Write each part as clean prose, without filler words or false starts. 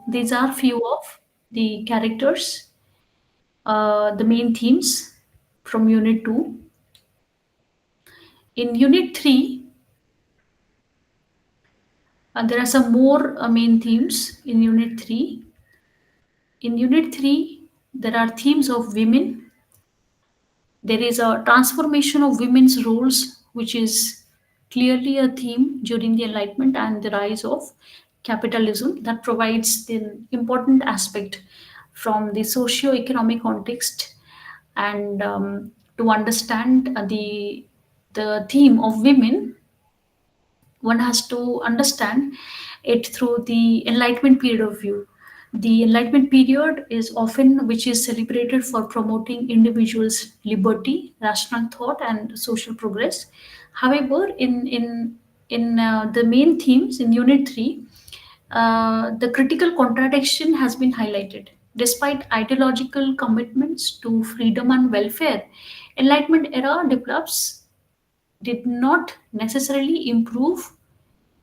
these are few of the characters, the main themes from Unit 2. In Unit 3, there are some more main themes in Unit 3. In Unit 3, there are themes of women. There is a transformation of women's roles, which is clearly a theme during the Enlightenment and the rise of capitalism that provides the important aspect from the socio-economic context and to understand the theme of women, one has to understand it through the enlightenment period of view. The enlightenment period is often which is celebrated for promoting individuals liberty, rational thought and social progress. However, in the main themes in unit 3, the critical contradiction has been highlighted. Despite ideological commitments to freedom and welfare, enlightenment era develops did not necessarily improve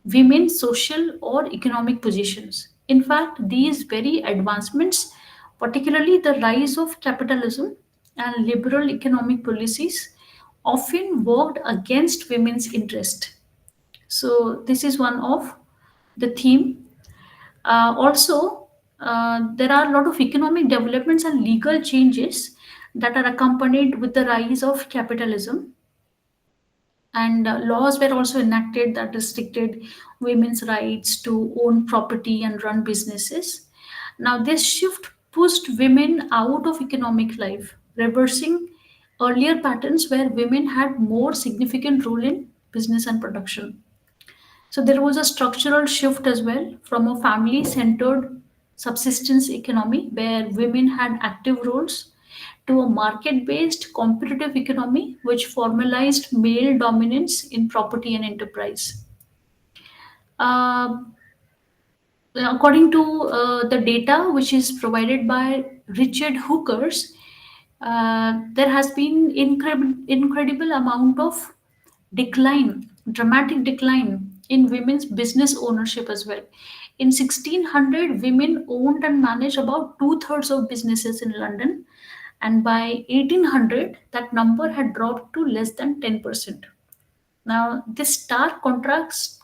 women's social or economic positions. In fact, these very advancements, particularly the rise of capitalism and liberal economic policies, often worked against women's interest. So this is one of the theme. Also, there are a lot of economic developments and legal changes that are accompanied with the rise of capitalism, and laws were also enacted that restricted women's rights to own property and run businesses. Now, this shift pushed women out of economic life, reversing earlier patterns where women had more significant role in business and production. So there was a structural shift as well from a family centered subsistence economy where women had active roles to a market based competitive economy which formalized male dominance in property and enterprise. Uh, According to the data which is provided by Richard Hookers, there has been incredible amount of decline, dramatic decline in women's business ownership as well. In 1600, women owned and managed about two-thirds of businesses in London, and by 1800, that number had dropped to less than 10%. Now, this stark contrast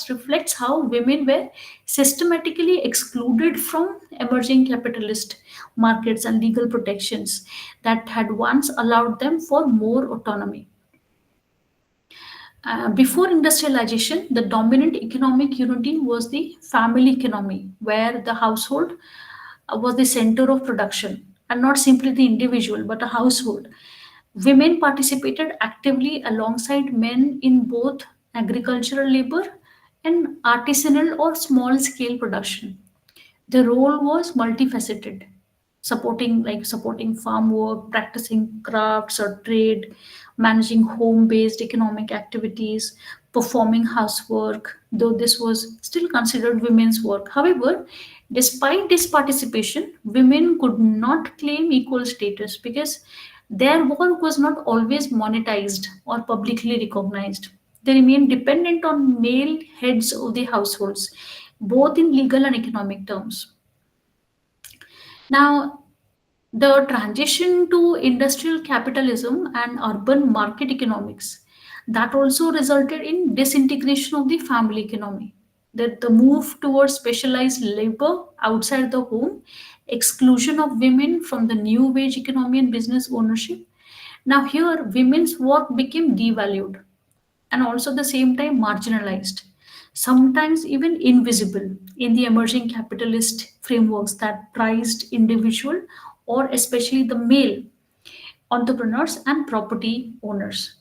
reflects how women were systematically excluded from emerging capitalist markets and legal protections that had once allowed them for more autonomy. Before industrialization, the dominant economic unity was the family economy, where the household was the center of production, and not simply the individual, but a household. Women participated actively alongside men in both agricultural labor and artisanal or small scale production. The role was multifaceted, supporting farm work, practicing crafts or trade, managing home based economic activities, performing housework, though this was still considered women's work. However, despite this participation, women could not claim equal status because their work was not always monetized or publicly recognized. They remained dependent on male heads of the households, both in legal and economic terms. Now, the transition to industrial capitalism and urban market economics that also resulted in disintegration of the family economy. That the move towards specialized labor outside the home, exclusion of women from the new wage economy and business ownership. Now here women's work became devalued and also at the same time marginalized, sometimes even invisible in the emerging capitalist frameworks that prized individual or especially the male entrepreneurs and property owners.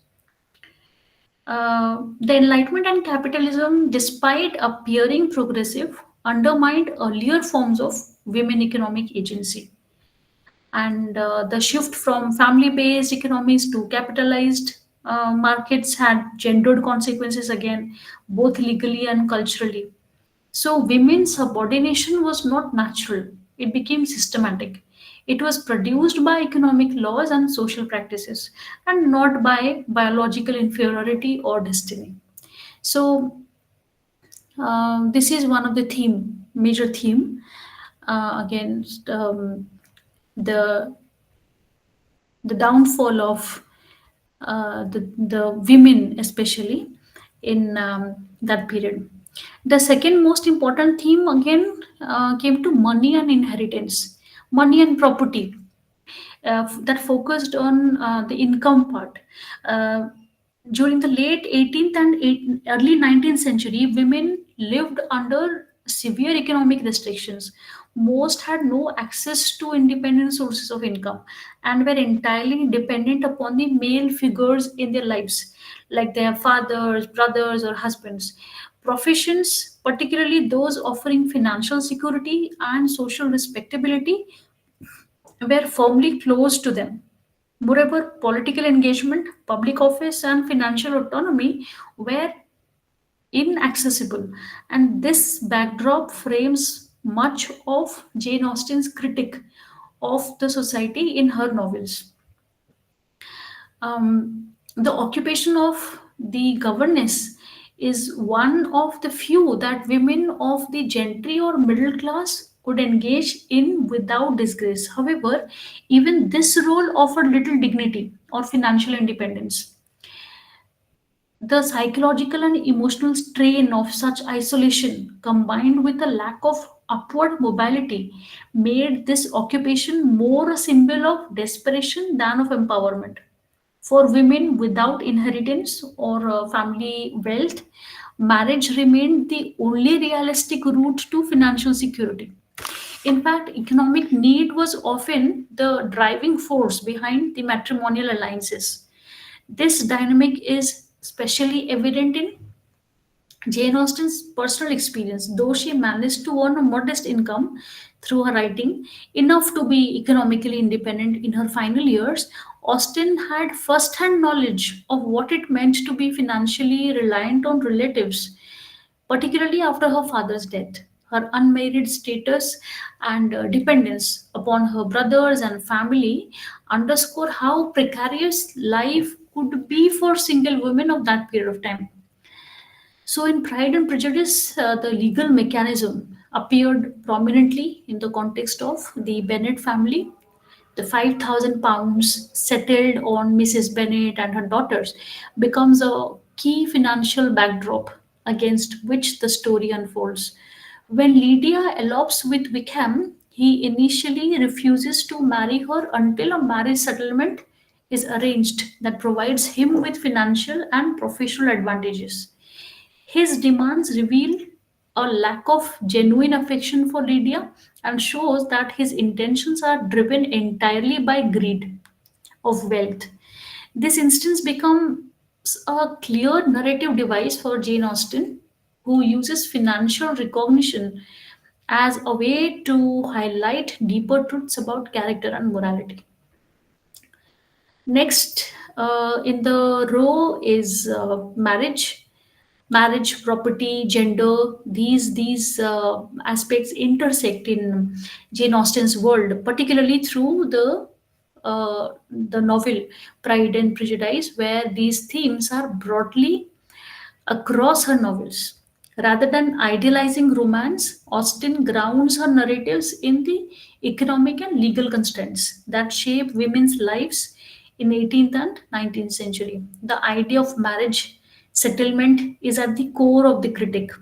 The Enlightenment and capitalism, despite appearing progressive, undermined earlier forms of women economic agency. And the shift from family based economies to capitalized markets had gendered consequences again, both legally and culturally. So, women's subordination was not natural, it became systematic. It was produced by economic laws and social practices, and not by biological inferiority or destiny. So, this is one of the theme major theme against the the downfall of the women, especially in that period. The second most important theme again came to money and inheritance, money and property, that focused on the income part. Uh, During the late 18th and early 19th century, women lived under severe economic restrictions. Most had no access to independent sources of income and were entirely dependent upon the male figures in their lives, like their fathers, brothers, or husbands. Professions, particularly those offering financial security and social respectability, were firmly closed to them. Moreover, political engagement, public office, and financial autonomy were inaccessible. And this backdrop frames much of Jane Austen's critique of the society in her novels. The occupation of the governess is one of the few that women of the gentry or middle class could engage in without disgrace. However, even this role offered little dignity or financial independence. The psychological and emotional strain of such isolation, combined with a lack of upward mobility, made this occupation more a symbol of desperation than of empowerment. For women without inheritance or family wealth, marriage remained the only realistic route to financial security. In fact, economic need was often the driving force behind the matrimonial alliances. This dynamic is especially evident in Jane Austen's personal experience. Though she managed to earn a modest income through her writing, enough to be economically independent in her final years, Austen had first hand knowledge of what it meant to be financially reliant on relatives, particularly after her father's death. Her unmarried status and dependence upon her brothers and family underscore how precarious life could be for single women of that period of time. So, in Pride and Prejudice, the legal mechanism appeared prominently in the context of the Bennet family. The £5,000 settled on Mrs. Bennet and her daughters becomes a key financial backdrop against which the story unfolds. When Lydia elopes with Wickham, he initially refuses to marry her until a marriage settlement is arranged that provides him with financial and professional advantages. His demands reveal a lack of genuine affection for Lydia and shows that his intentions are driven entirely by greed of wealth. This instance becomes a clear narrative device for Jane Austen, who uses financial recognition as a way to highlight deeper truths about character and morality. Next in the row is marriage, property, gender. These aspects intersect in Jane Austen's world, particularly through the novel Pride and Prejudice, where these themes are broadly across her novels. Rather than idealizing romance, Austen grounds her narratives in the economic and legal constraints that shape women's lives in 18th and 19th century. The idea of marriage settlement is at the core of the critique.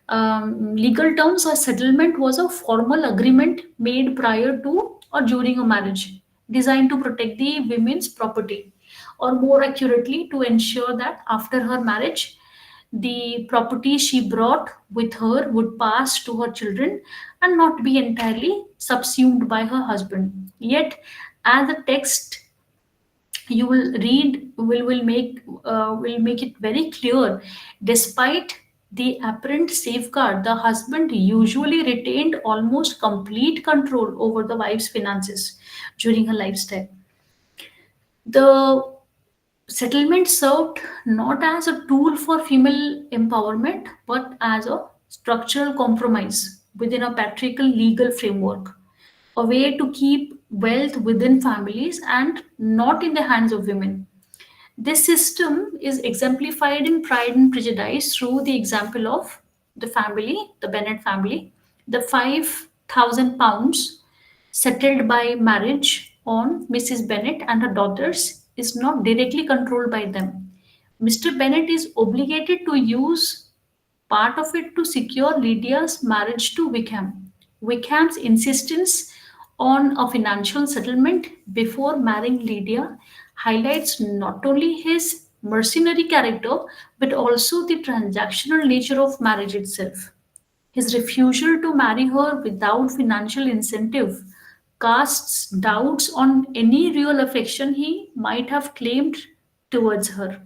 Legal terms, a settlement was a formal agreement made prior to or during a marriage, designed to protect the women's property, or more accurately, to ensure that after her marriage, the property she brought with her would pass to her children and not be entirely subsumed by her husband. Yet, as the text you will read will make it very clear, despite the apparent safeguard, the husband usually retained almost complete control over the wife's finances during her lifestyle. The settlement served not as a tool for female empowerment but as a structural compromise within a patriarchal legal framework, a way to keep wealth within families and not in the hands of women. This system is exemplified in Pride and Prejudice through the example of the family, the Bennett family, the £5,000 settled by marriage on Mrs. Bennett and her daughters is not directly controlled by them. Mr. Bennett is obligated to use part of it to secure Lydia's marriage to Wickham. Wickham's insistence on a financial settlement before marrying Lydia highlights not only his mercenary character but also the transactional nature of marriage itself. His refusal to marry her without financial incentive casts doubts on any real affection he might have claimed towards her.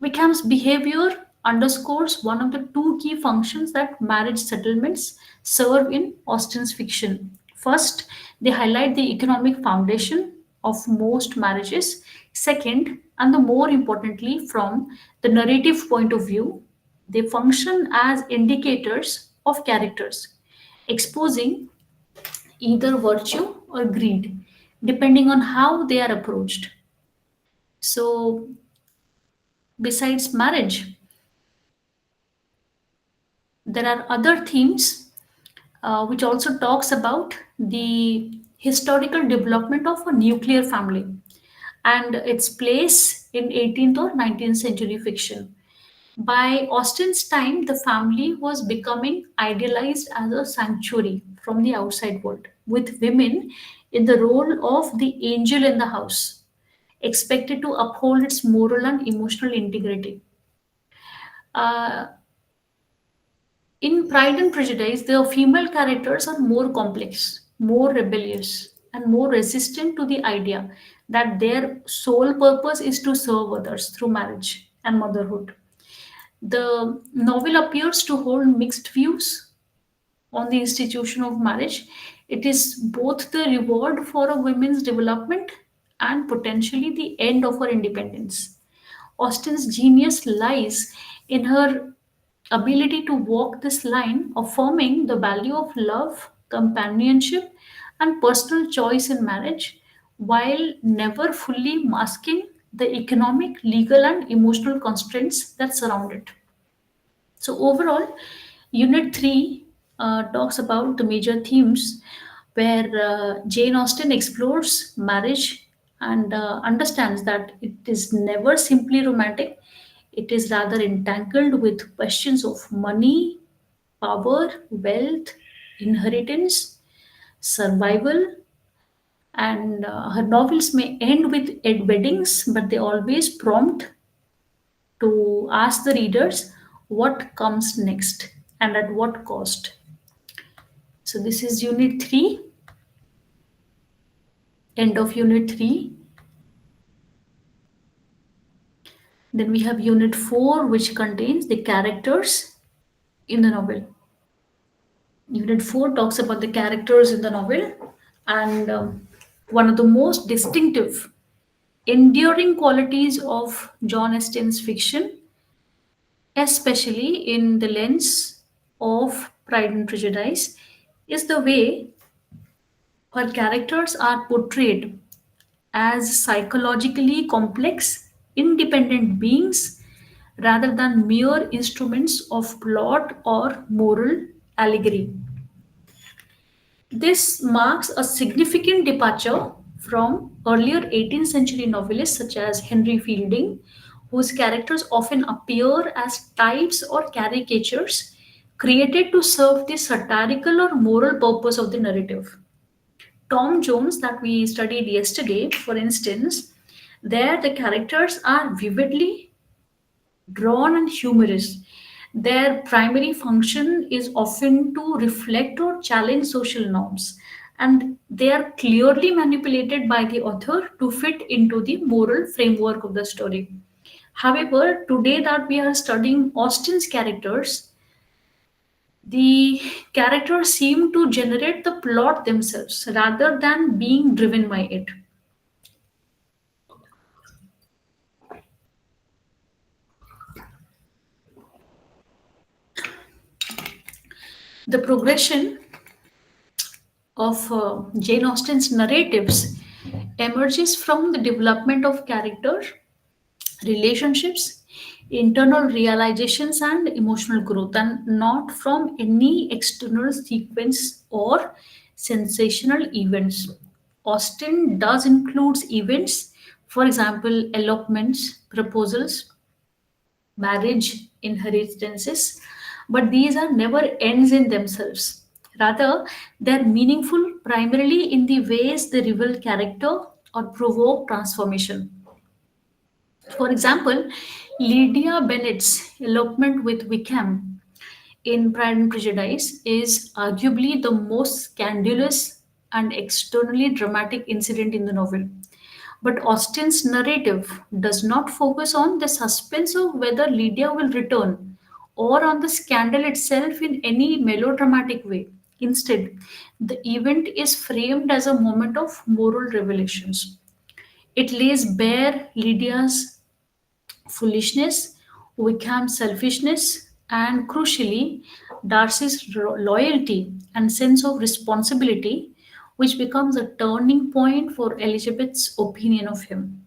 Wickham's behavior underscores one of the two key functions that marriage settlements serve in Austen's fiction. First, they highlight the economic foundation of most marriages. Second, and the more importantly, from the narrative point of view, they function as indicators of characters, exposing either virtue or greed, depending on how they are approached. So, besides marriage, there are other themes which also talks about the historical development of a nuclear family and its place in 18th or 19th century fiction. By Austen's time, the family was becoming idealized as a sanctuary from the outside world, with women in the role of the angel in the house, expected to uphold its moral and emotional integrity. Uh, In Pride and Prejudice, the female characters are more complex, more rebellious, and more resistant to the idea that their sole purpose is to serve others through marriage and motherhood. The novel appears to hold mixed views on the institution of marriage. It is both the reward for a woman's development and potentially the end of her independence. Austen's genius lies in her ability to walk this line, affirming the value of love, companionship, and personal choice in marriage while never fully masking the economic, legal, and emotional constraints that surround it. So, overall, Unit 3 talks about the major themes where Jane Austen explores marriage and understands that it is never simply romantic, it is rather entangled with questions of money, power, wealth, inheritance, survival, and her novels may end with weddings, but they always prompt to ask the readers what comes next and at what cost. So, this is Unit 3, end of Unit 3. Then we have Unit 4, which contains the characters in the novel. Unit 4 talks about the characters in the novel, and one of the most distinctive, enduring qualities of John Austen's fiction, especially in the lens of Pride and Prejudice, is the way her characters are portrayed as psychologically complex, independent beings rather than mere instruments of plot or moral allegory. This marks a significant departure from earlier 18th century novelists such as Henry Fielding, whose characters often appear as types or caricatures created to serve the satirical or moral purpose of the narrative. Tom Jones, that we studied yesterday, for instance, there the characters are vividly drawn and humorous. Their primary function is often to reflect or challenge social norms, and they are clearly manipulated by the author to fit into the moral framework of the story. However, today that we are studying Austen's characters, the characters seem to generate the plot themselves rather than being driven by it. The progression of Jane Austen's narratives emerges from the development of character relationships internal realizations and emotional growth, and not from any external sequence or sensational events. Austen does includes events, for example, elopements, proposals, marriage, inheritances, but these are never ends in themselves. Rather, they're meaningful primarily in the ways they reveal character or provoke transformation. For example, Lydia Bennet's elopement with Wickham in Pride and Prejudice is arguably the most scandalous and externally dramatic incident in the novel. But Austen's narrative does not focus on the suspense of whether Lydia will return or on the scandal itself in any melodramatic way. Instead, the event is framed as a moment of moral revelations. It lays bare Lydia's foolishness, Wickham's selfishness, and crucially, Darcy's loyalty and sense of responsibility, which becomes a turning point for Elizabeth's opinion of him.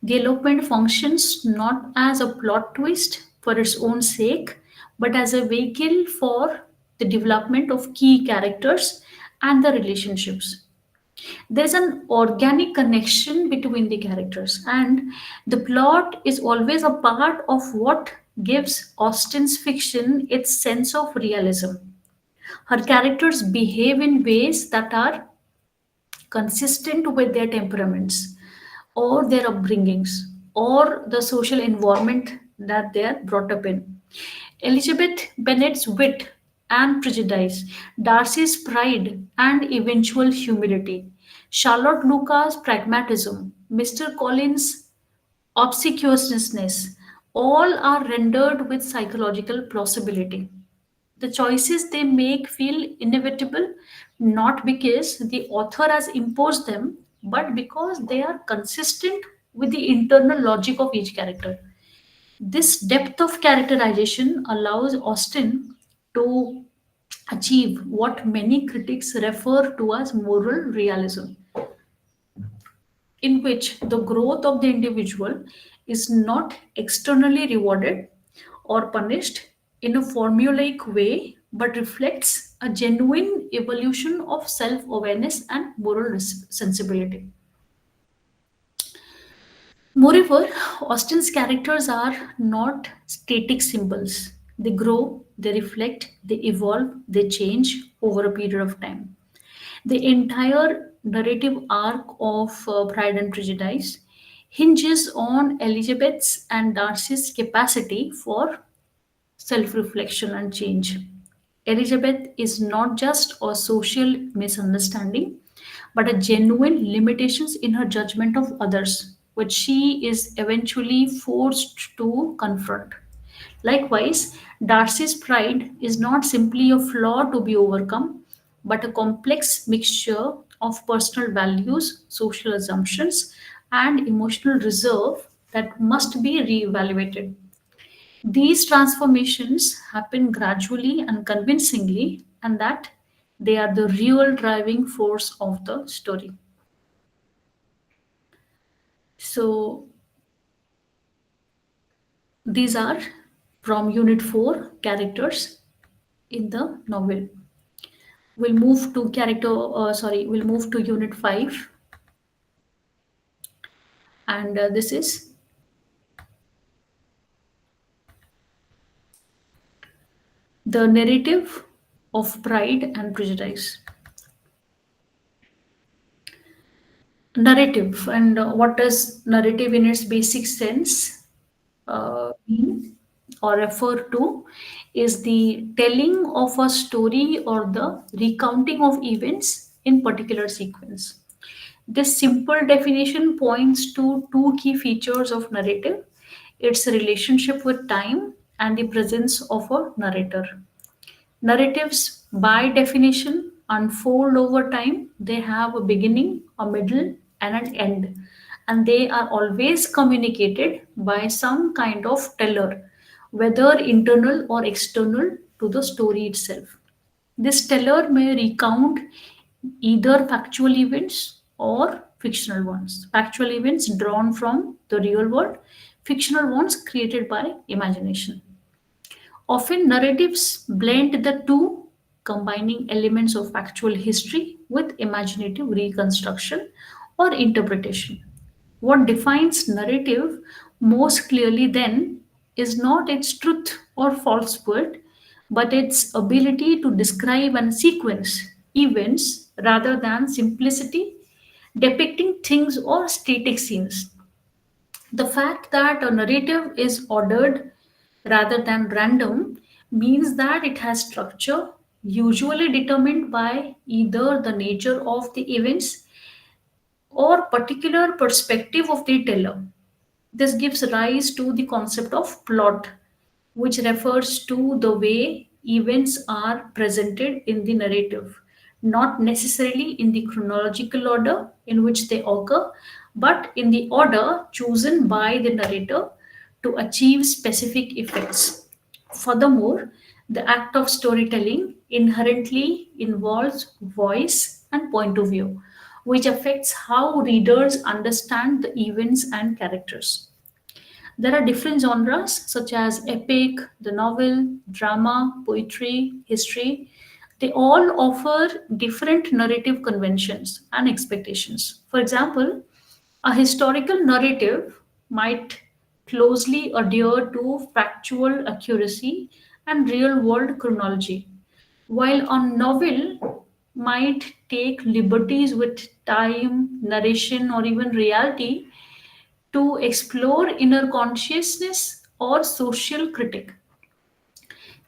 The elopement functions not as a plot twist for its own sake, but as a vehicle for the development of key characters and the relationships. There's an organic connection between the characters, and the plot is always a part of what gives Austen's fiction its sense of realism. Her characters behave in ways that are consistent with their temperaments or their upbringings or the social environment that they are brought up in. Elizabeth Bennet's wit and prejudice, Darcy's pride and eventual humility, Charlotte Lucas's pragmatism, Mr. Collins' obsequiousness, all are rendered with psychological plausibility. The choices they make feel inevitable not because the author has imposed them, but because they are consistent with the internal logic of each character. This depth of characterization allows Austen to achieve what many critics refer to as moral realism, in which the growth of the individual is not externally rewarded or punished in a formulaic way, but reflects a genuine evolution of self awareness and moral sensibility. Moreover, Austen's characters are not static symbols. They grow, they reflect, they evolve, they change over a period of time. The entire narrative arc of Pride and Prejudice hinges on Elizabeth's and Darcy's capacity for self reflection and change. Elizabeth is not just a social misunderstanding, but a genuine limitations in her judgment of others, which she is eventually forced to confront. Likewise, Darcy's pride is not simply a flaw to be overcome, but a complex mixture of personal values, social assumptions, and emotional reserve that must be reevaluated. These transformations happen gradually and convincingly, and that they are the real driving force of the story. So, these are from Unit 4 characters in the novel. We'll move to Unit 5, and this is the narrative of Pride and Prejudice. Narrative, and what does narrative in its basic sense mean or refer to is the telling of a story or the recounting of events in particular sequence. This simple definition points to two key features of narrative: its relationship with time and the presence of a narrator. Narratives, by definition, unfold over time. They have a beginning, a middle, and an end. And they are always communicated by some kind of teller, whether internal or external to the story itself. This teller may recount either factual events or fictional ones. Factual events drawn from the real world, fictional ones created by imagination. Often, narratives blend the two, combining elements of actual history with imaginative reconstruction or interpretation. What defines narrative most clearly then is not its truth or falsehood, but its ability to describe and sequence events rather than simplicity depicting things or static scenes. The fact that a narrative is ordered rather than random means that it has structure, usually determined by either the nature of the events or particular perspective of the teller. This gives rise to the concept of plot, which refers to the way events are presented in the narrative, not necessarily in the chronological order in which they occur, but in the order chosen by the narrator to achieve specific effects. Furthermore, the act of storytelling inherently involves voice and point of view, which affects how readers understand the events and characters. There are different genres such as epic, the novel, drama, poetry, history. They all offer different narrative conventions and expectations. For example, a historical narrative might closely adhere to factual accuracy and real world chronology, while a novel might take liberties with time, narration, or even reality to explore inner consciousness or social critique.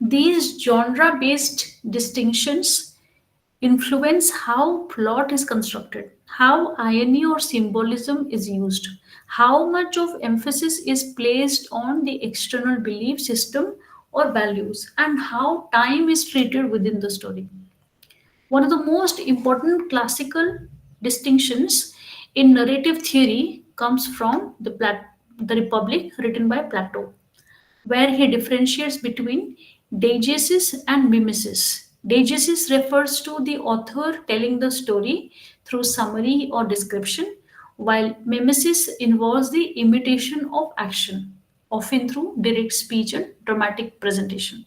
These genre based distinctions influence how plot is constructed, how irony or symbolism is used, how much of emphasis is placed on the external belief system or values, and how time is treated within the story. One of the most important classical distinctions in narrative theory comes from the Republic written by Plato, where he differentiates between diegesis and mimesis. Diegesis refers to the author telling the story through summary or description, while mimesis involves the imitation of action, often through direct speech and dramatic presentation.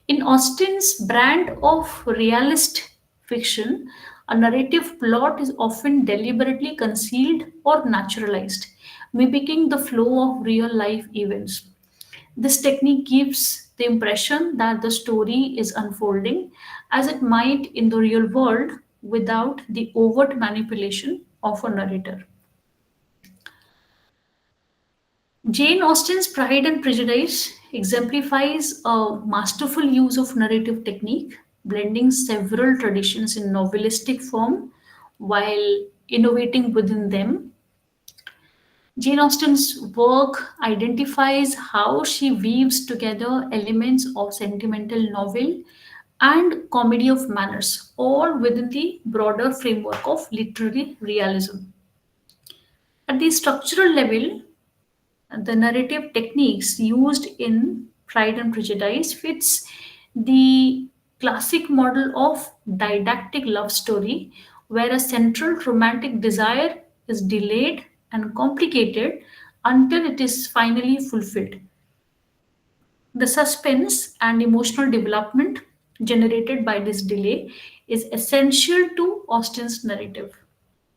In Austen's brand of realist fiction, a narrative plot is often deliberately concealed or naturalized, mimicking the flow of real life events. This technique gives the impression that the story is unfolding as it might in the real world without the overt manipulation of a narrator. Jane Austen's Pride and Prejudice exemplifies a masterful use of narrative technique, blending several traditions in novelistic form while innovating within them. Jane Austen's work identifies how she weaves together elements of sentimental novel and comedy of manners, all within the broader framework of literary realism. At the structural level, the narrative techniques used in Pride and Prejudice fits the classic model of didactic love story where a central romantic desire is delayed and complicated until it is finally fulfilled. The suspense and emotional development generated by this delay is essential to Austen's narrative.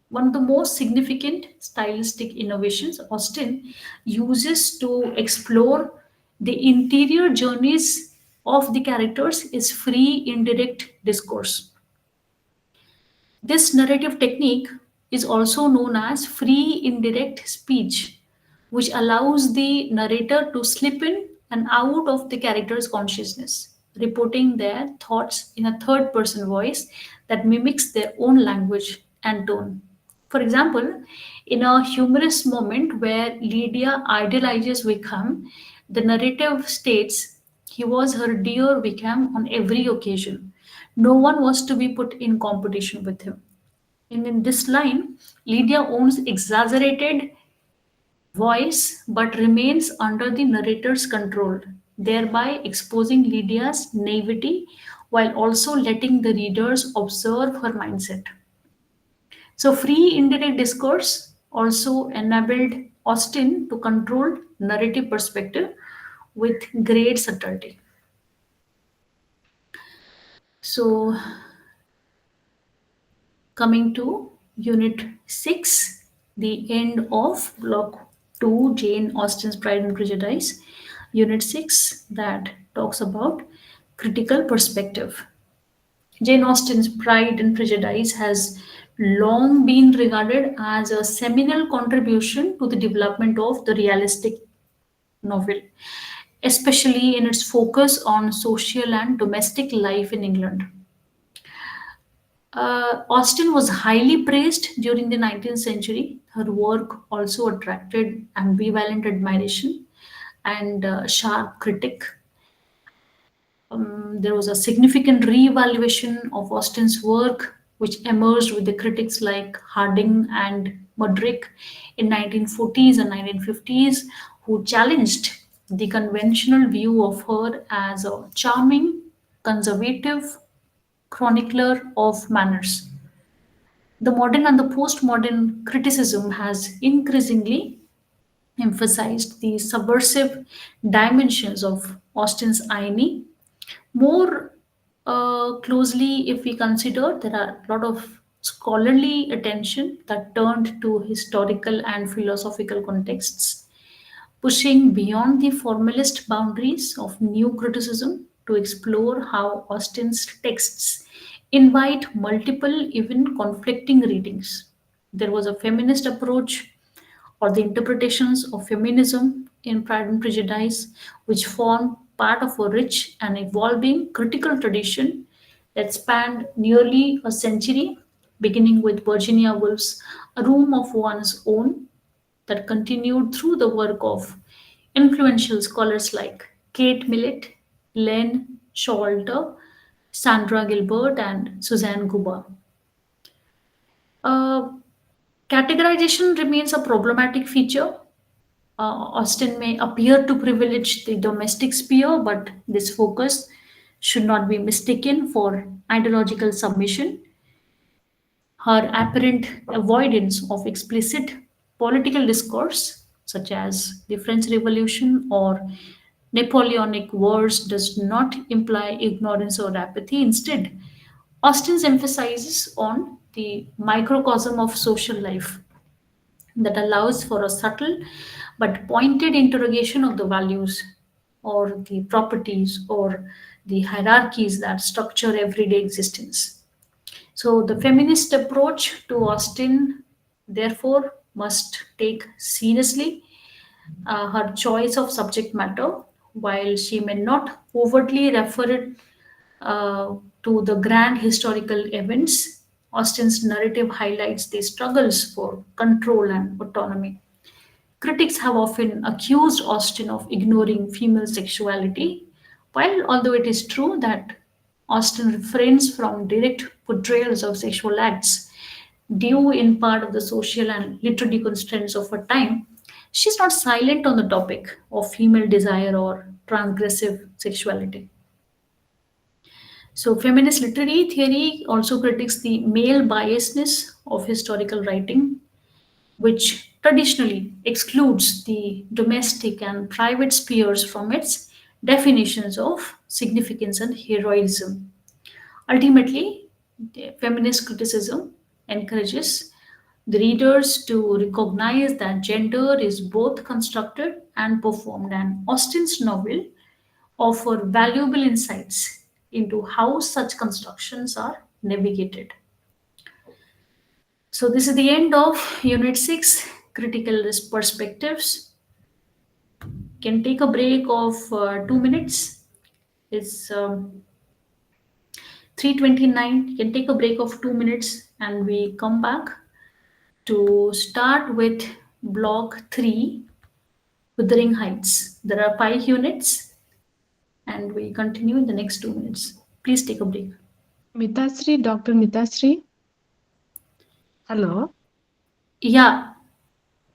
One of the most significant stylistic innovations Austen uses to explore the interior journeys of the characters is free indirect discourse. This narrative technique is also known as free indirect speech, which allows the narrator to slip in and out of the character's consciousness, reporting their thoughts in a third person voice that mimics their own language and tone. For example, in a humorous moment where Lydia idolizes Wickham, the narrative states he was her dear Wickham on every occasion. No one was to be put in competition with him. And in this line, Lydia owns exaggerated voice but remains under the narrator's control, thereby exposing Lydia's naivety while also letting the readers observe her mindset. So, free indirect discourse also enabled Austen to control narrative perspective with great subtlety. So, coming to Unit 6, the end of Block 2, Jane Austen's Pride and Prejudice. Unit 6, that talks about critical perspective. Jane Austen's Pride and Prejudice has long been regarded as a seminal contribution to the development of the realistic novel, especially in its focus on social and domestic life in England. Austen was highly praised during the 19th century. Her work also attracted ambivalent admiration and sharp critique. There was a significant re-evaluation of Austen's work, which emerged with the critics like Harding and Mudrick in 1940s and 1950s, who challenged the conventional view of her as a charming, conservative chronicler of manners. The modern and the postmodern criticism has increasingly emphasized the subversive dimensions of Austen's irony. More closely, if we consider, there are a lot of scholarly attention that turned to historical and philosophical contexts, pushing beyond the formalist boundaries of new criticism to explore how Austen's texts invite multiple, even conflicting readings. There was a feminist approach or the interpretations of feminism in Pride and Prejudice, which form part of a rich and evolving critical tradition that spanned nearly a century, beginning with Virginia Woolf's A Room of One's Own, that continued through the work of influential scholars like Kate Millett, Len Showalter, Sandra Gilbert, and Suzanne Guba. Uh, Categorization remains a problematic feature. Austen may appear to privilege the domestic sphere, but this focus should not be mistaken for ideological submission. Her apparent avoidance of explicit political discourse, such as the French Revolution or Napoleonic Wars, does not imply ignorance or apathy. Instead, Austen's emphasizes on the microcosm of social life that allows for a subtle but pointed interrogation of the values or the properties or the hierarchies that structure everyday existence. So, the feminist approach to Austen, therefore, must take seriously her choice of subject matter, while she may not overtly refer it to the grand historical events. Austen's narrative highlights the struggles for control and autonomy. Critics have often accused Austen of ignoring female sexuality, while although it is true that Austen refrains from direct portrayals of sexual acts due in part of the social and literary constraints of her time, she's not silent on the topic of female desire or transgressive sexuality. So, feminist literary theory also critiques the male biasness of historical writing, which traditionally excludes the domestic and private spheres from its definitions of significance and heroism. Ultimately, the feminist criticism encourages the readers to recognize that gender is both constructed and performed, and Austen's novel offer valuable insights into how such constructions are navigated. So, this is the end of Unit 6 Critical Risk Perspectives. Can take a break of 2 minutes. It's 3:29. Can take a break of 2 minutes and we come back to start with Block 3 Wuthering Heights. There are 5 units and we continue in the next 2 minutes. Please take a break. Mithasri, Dr. Mithasri. Hello. Yeah,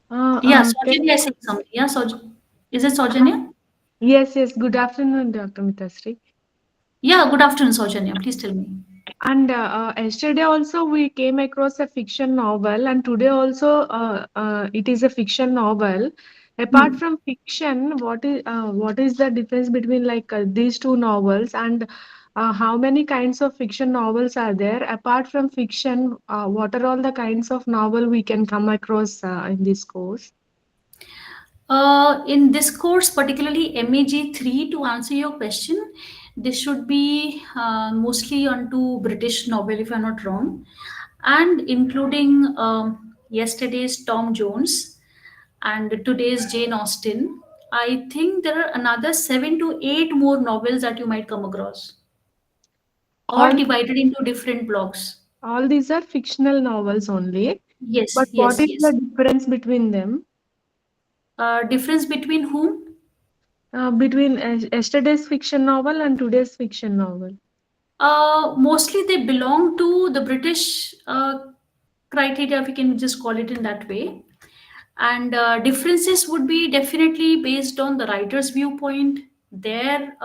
yeah, Can Saujanya is saying something. Yeah, is it uh, Saujanya? yes, yes. Good afternoon, Dr. Mithasri. Yeah, good afternoon, Saujanya. Please tell me. And yesterday also we came across a fiction novel, and today also it is a fiction novel. Apart Hmm. from fiction, what is the difference between like these two novels, and how many kinds of fiction novels are there? Apart from fiction, what are all the kinds of novel we can come across in this course? In this course, particularly MEG-3, to answer your question, this should be mostly onto British novel, if I'm not wrong, and including yesterday's Tom Jones and today's Jane Austen. I think there are another 7 to 8 more novels that you might come across, all All divided into different blocks. all these are fictional novels only, Yes, but what yes, is the yes. difference between them? Difference between whom? Between yesterday's fiction novel and today's fiction novel. Mostly they belong to the British criteria, if we can just call it in that way. And differences would be definitely based on the writer's viewpoint, their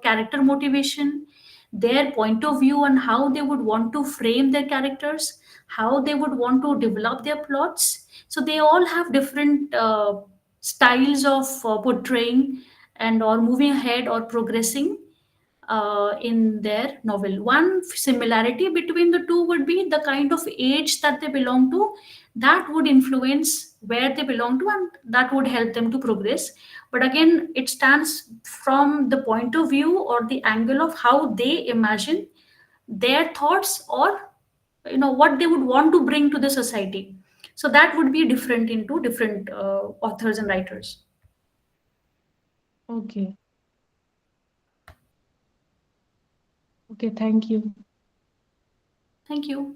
character motivation, their point of view, and how they would want to frame their characters, how they would want to develop their plots. So they all have different styles of portraying and or moving ahead or progressing in their novel. One similarity between the two would be the kind of age that they belong to. That would influence where they belong to, and that would help them to progress. But again, it stands from the point of view or the angle of how they imagine their thoughts, or what they would want to bring to the society. So that would be different into different authors and writers. Okay, okay, thank you. Thank you.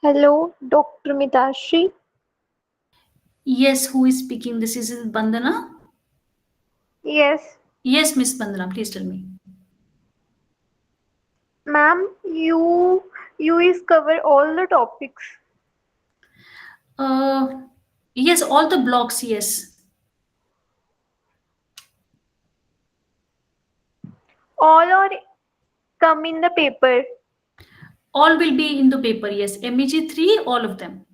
Hello, Dr. Mitashri. Yes, who is speaking? This is Bandana. Yes, Yes, Miss Bandana, please tell me. ma'am, you is cover all the topics. Uh, yes, all the blocks, yes. All are come in the paper. All will be in the paper, yes. MEG-3, all of them.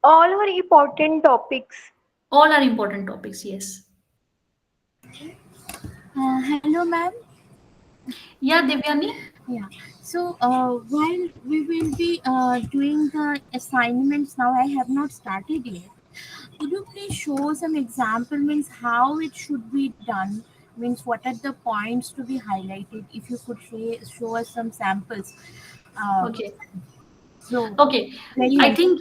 All are important topics. All are important topics, yes. Hello, ma'am. Yeah, Devyani? Yeah. So, while we will be doing the assignments now, I have not started yet. Could you please show some example? Means how it should be done. Means what are the points to be highlighted? If you could show us some samples. Uh, Okay. so Okay. very I helpful. think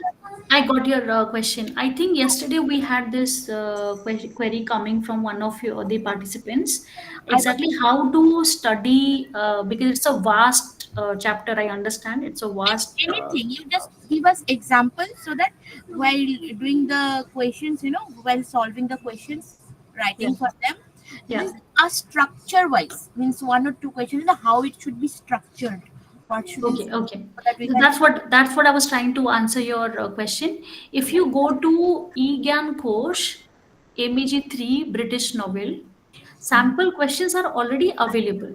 I got your question. I think yesterday we had this query coming from one of your the participants. I got Exactly how to study, because it's a vast chapter. I understand it's a vast. anything. You just give us examples so that while doing the questions, while solving the questions, Yeah. writing for them, Yeah. means a structure wise means one or two questions, how it should be structured, what should be Okay, so okay. that we can. That's what I was trying to answer your question. If you go to eGyan course, MEG-3 British novel, sample questions are already available.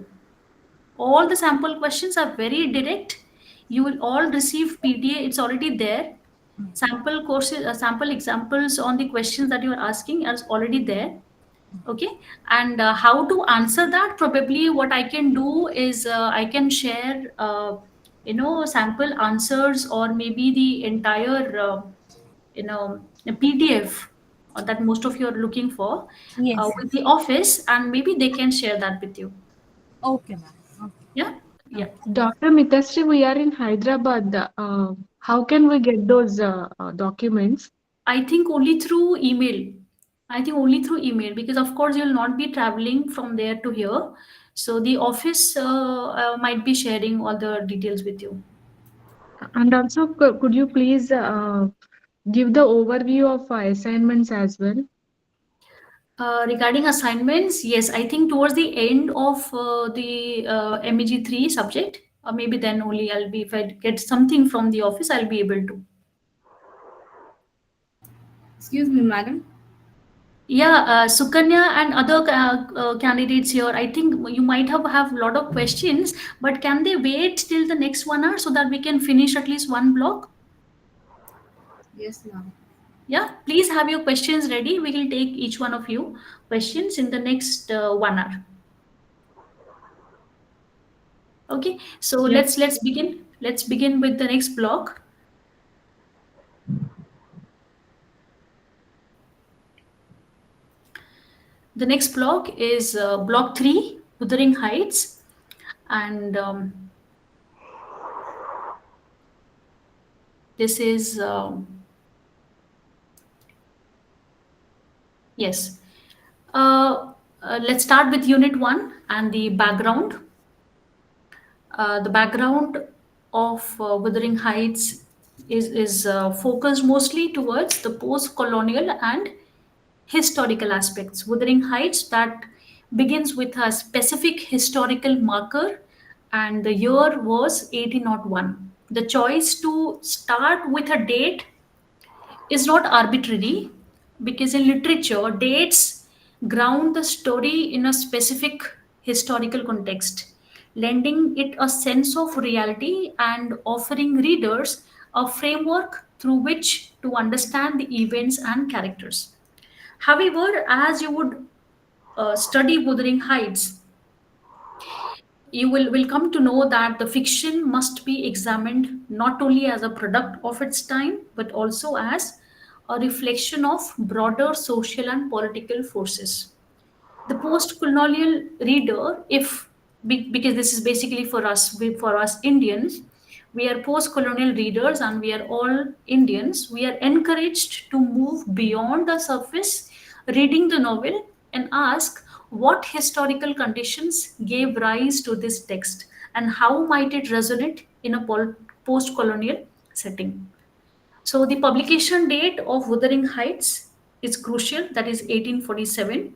All the sample questions are very direct. You will all receive PDA. It's already there. Sample courses, sample examples on the questions that you are asking are already there. Okay, and how to answer that, probably what I can do is I can share sample answers, or maybe the entire PDF that most of you are looking for Yes, with yes. the office, and maybe they can share that with you. Okay, ma'am. Okay. Yeah, yeah. Okay. Dr. Mitashri, we are in Hyderabad. How can we get those documents? I think only through email. I think only through email, because of course you'll not be traveling from there to here. So the office might be sharing all the details with you. And also, could you please give the overview of assignments as well? Regarding assignments, yes, I think towards the end of the MEG-3 subject, or maybe then only I'll be, if I get something from the office, I'll be able to. Excuse me, madam. Yeah, Sukanya and other candidates here, I think you might have a lot of questions, but can they wait till the next 1 hour so that we can finish at least one block? Yes, ma'am. Yeah, please have your questions ready. We will take each one of you questions in the next 1 hour. Okay, so Yes. let's begin. Let's begin with the next block. The next block is block 3, Wuthering Heights, and this is yes. Let's start with Unit 1 and the background. The background of Wuthering Heights is focused mostly towards the post-colonial and historical aspects. Wuthering Heights that begins with a specific historical marker, and the year was 1801. The choice to start with a date is not arbitrary, because in literature, dates ground the story in a specific historical context, lending it a sense of reality and offering readers a framework through which to understand the events and characters. However, as you would study Wuthering Heights, you will come to know that the fiction must be examined not only as a product of its time, but also as a reflection of broader social and political forces. The post-colonial reader, if because this is basically for us, for us Indians, we are post-colonial readers and we are all Indians. We are encouraged to move beyond the surface, reading the novel, and ask what historical conditions gave rise to this text and how might it resonate in a post-colonial setting. So the publication date of Wuthering Heights is crucial, that is 1847.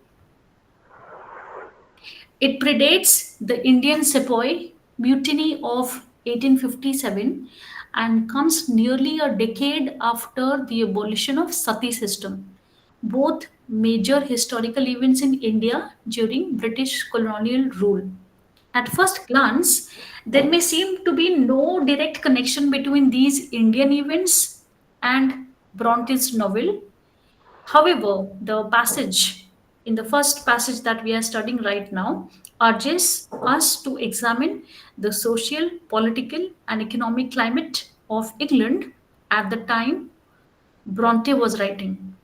It predates the Indian Sepoy Mutiny of 1857 and comes nearly a decade after the abolition of Sati system, both major historical events in India during British colonial rule. At first glance, there may seem to be no direct connection between these Indian events and Bronte's novel. However, the passage, in the first passage that we are studying right now, urges us to examine the social, political, and economic climate of England at the time Bronte was writing.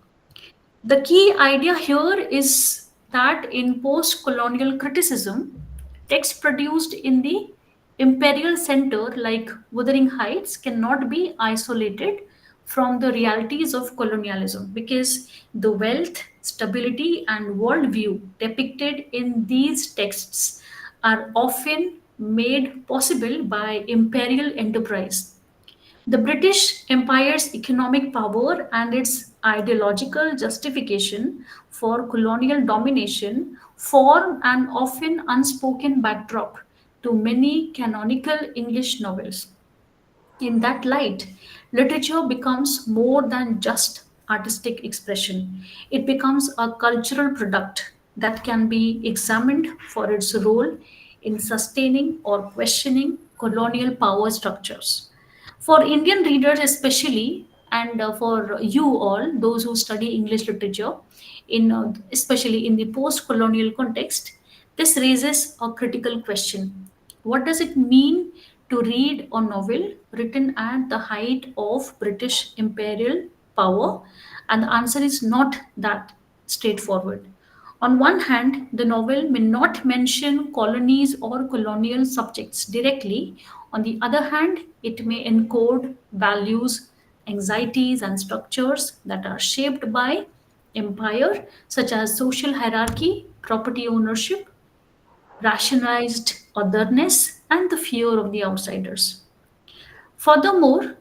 The key idea here is that in post colonial criticism, text produced in the imperial center, like Wuthering Heights, cannot be isolated from the realities of colonialism, because the wealth, stability, and worldview depicted in these texts are often made possible by imperial enterprise. The British Empire's economic power and its ideological justification for colonial domination form an often unspoken backdrop to many canonical English novels. In that light, literature becomes more than just artistic expression. It becomes a cultural product that can be examined for its role in sustaining or questioning colonial power structures. For Indian readers, especially, and for you all, those who study English literature, especially in the post colonial context, this raises a critical question. What does it mean to read a novel written at the height of British imperial power? And the answer is not that straightforward. On one hand, the novel may not mention colonies or colonial subjects directly. On the other hand, it may encode values, anxieties, and structures that are shaped by empire, such as social hierarchy, property ownership, rationalized otherness, and the fear of the outsiders. Furthermore,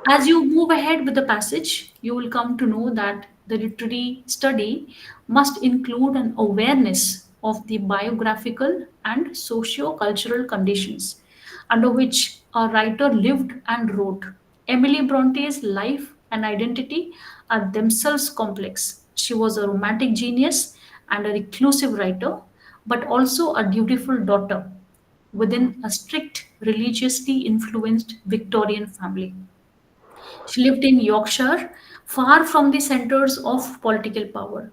as you move ahead with the passage, you will come to know that the literary study must include an awareness of the biographical and socio-cultural conditions under which a writer lived and wrote. Emily Bronte's life and identity are themselves complex. She was a romantic genius and a reclusive writer, but also a dutiful daughter within a strict religiously influenced Victorian family. She lived in Yorkshire, far from the centers of political power,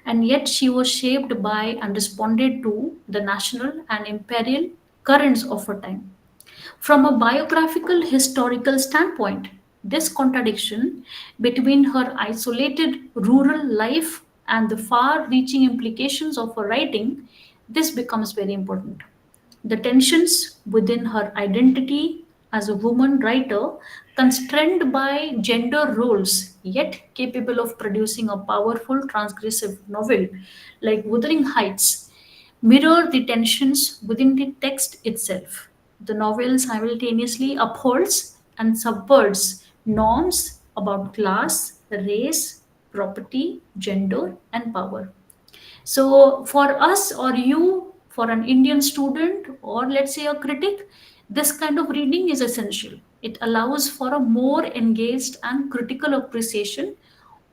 and yet she was shaped by and responded to the national and imperial currents of her time. From a biographical historical standpoint, this contradiction between her isolated rural life and the far reaching implications of her writing, this becomes very important. The tensions within her identity as a woman writer, constrained by gender roles, yet capable of producing a powerful transgressive novel like Wuthering Heights, mirror the tensions within the text itself. The novel simultaneously upholds and subverts norms about class, race, property, gender, and power. So, for us or you, for an Indian student or let's say a critic, this kind of reading is essential. It allows for a more engaged and critical appreciation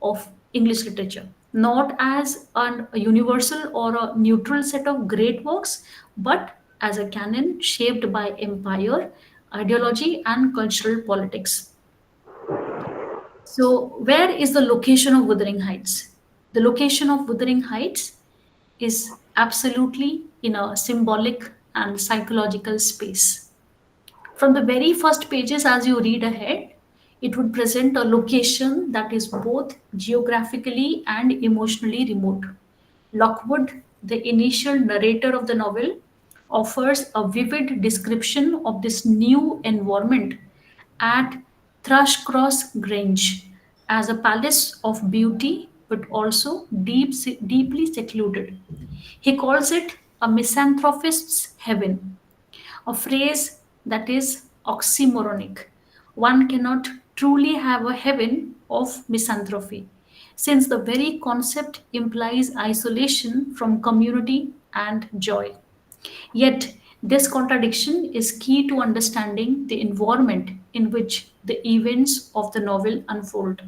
of English literature, not as a universal or a neutral set of great works, but as a canon shaped by empire, ideology, and cultural politics. So, where is the location of Wuthering Heights? The location of Wuthering Heights is absolutely in a symbolic and psychological space. From the very first pages, as you read ahead, it would present a location that is both geographically and emotionally remote. Lockwood, the initial narrator of the novel, offers a vivid description of this new environment at Thrushcross Grange as a palace of beauty but also deeply secluded. He calls it a misanthropist's heaven, a phrase that is oxymoronic. One cannot truly have a heaven of misanthropy, since the very concept implies isolation from community and joy. Yet, this contradiction is key to understanding the environment in which the events of the novel unfold.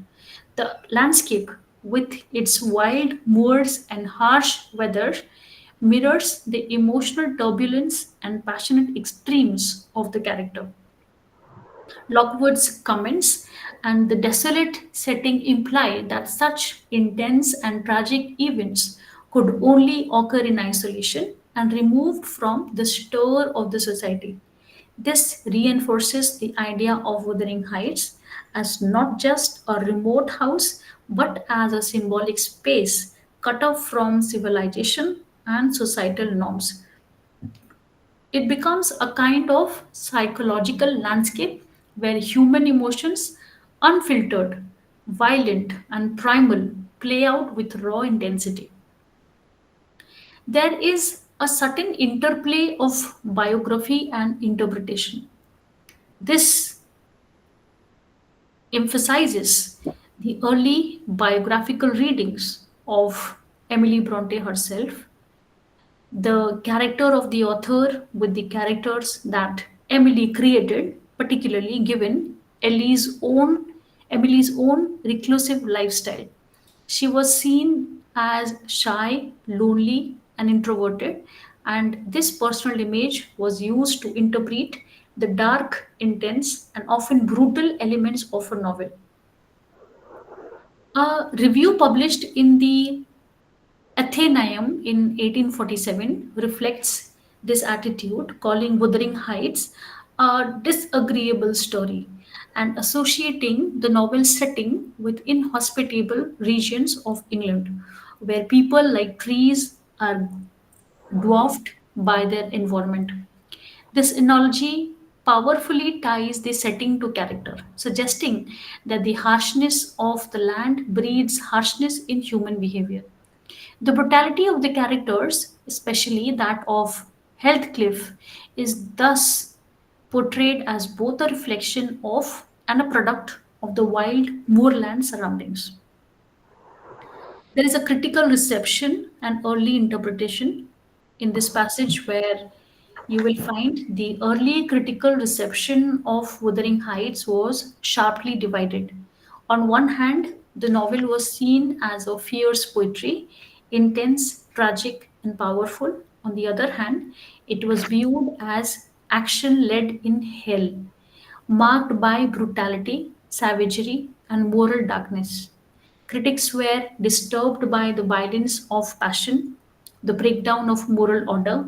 The landscape, with its wild moors and harsh weather, mirrors the emotional turbulence and passionate extremes of the character. Lockwood's comments and the desolate setting imply that such intense and tragic events could only occur in isolation and removed from the stir of the society. This reinforces the idea of Wuthering Heights as not just a remote house but as a symbolic space cut off from civilization and societal norms. It becomes a kind of psychological landscape where human emotions, unfiltered, violent, and primal, play out with raw intensity. There is a certain interplay of biography and interpretation. This emphasizes the early biographical readings of Emily Bronte herself, the character of the author with the characters that Emily created, particularly given Emily's own reclusive lifestyle. She was seen as shy, lonely, and introverted, and this personal image was used to interpret the dark, intense, and often brutal elements of her novel. A review published in the Athenaeum in 1847 reflects this attitude, calling Wuthering Heights a disagreeable story and associating the novel's setting with inhospitable regions of England, where people like trees are dwarfed by their environment. This analogy powerfully ties the setting to character, suggesting that the harshness of the land breeds harshness in human behavior. The brutality of the characters, especially that of Heathcliff, is thus portrayed as both a reflection of and a product of the wild moorland surroundings. There is a critical reception and early interpretation in this passage where you will find the early critical reception of Wuthering Heights was sharply divided. On one hand, the novel was seen as a fierce poetry, intense, tragic, and powerful. On the other hand, it was viewed as action led in hell, marked by brutality, savagery, and moral darkness. Critics were disturbed by the violence of passion, the breakdown of moral order,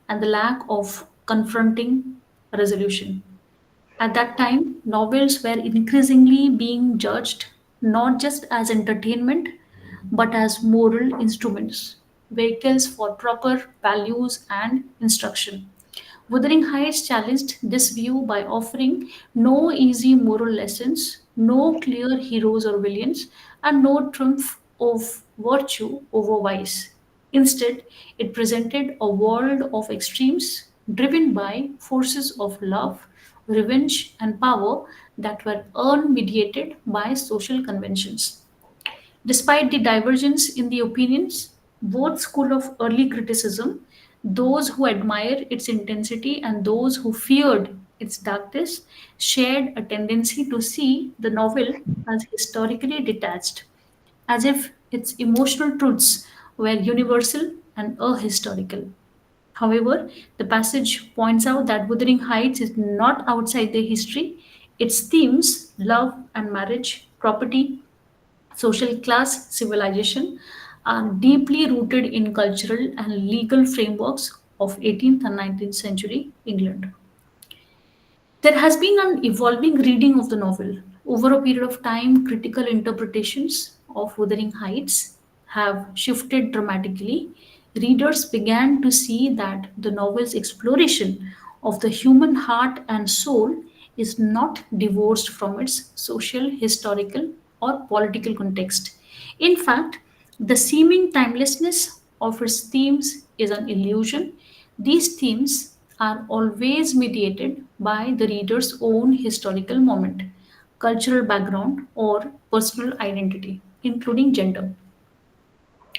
and the lack of confronting resolution. At that time, novels were increasingly being judged not just as entertainment but as moral instruments, vehicles for proper values and instruction. Wuthering Heights challenged this view by offering no easy moral lessons, no clear heroes or villains, and no triumph of virtue over vice. Instead, it presented a world of extremes driven by forces of love, revenge, and power that were unmediated by social conventions. Despite the divergence in the opinions, both school of early criticism, those who admired its intensity and those who feared its darkness, shared a tendency to see the novel as historically detached, as if its emotional truths were universal and ahistorical. However, the passage points out that Wuthering Heights is not outside the history. Its themes, love and marriage, property, social class, civilization, are deeply rooted in cultural and legal frameworks of 18th and 19th century England. There has been an evolving reading of the novel. Over a period of time, critical interpretations of Wuthering Heights have shifted dramatically. Readers began to see that the novel's exploration of the human heart and soul is not divorced from its social, historical, or political context. In fact, the seeming timelessness of its themes is an illusion. These themes are always mediated by the reader's own historical moment, cultural background, or personal identity, including gender.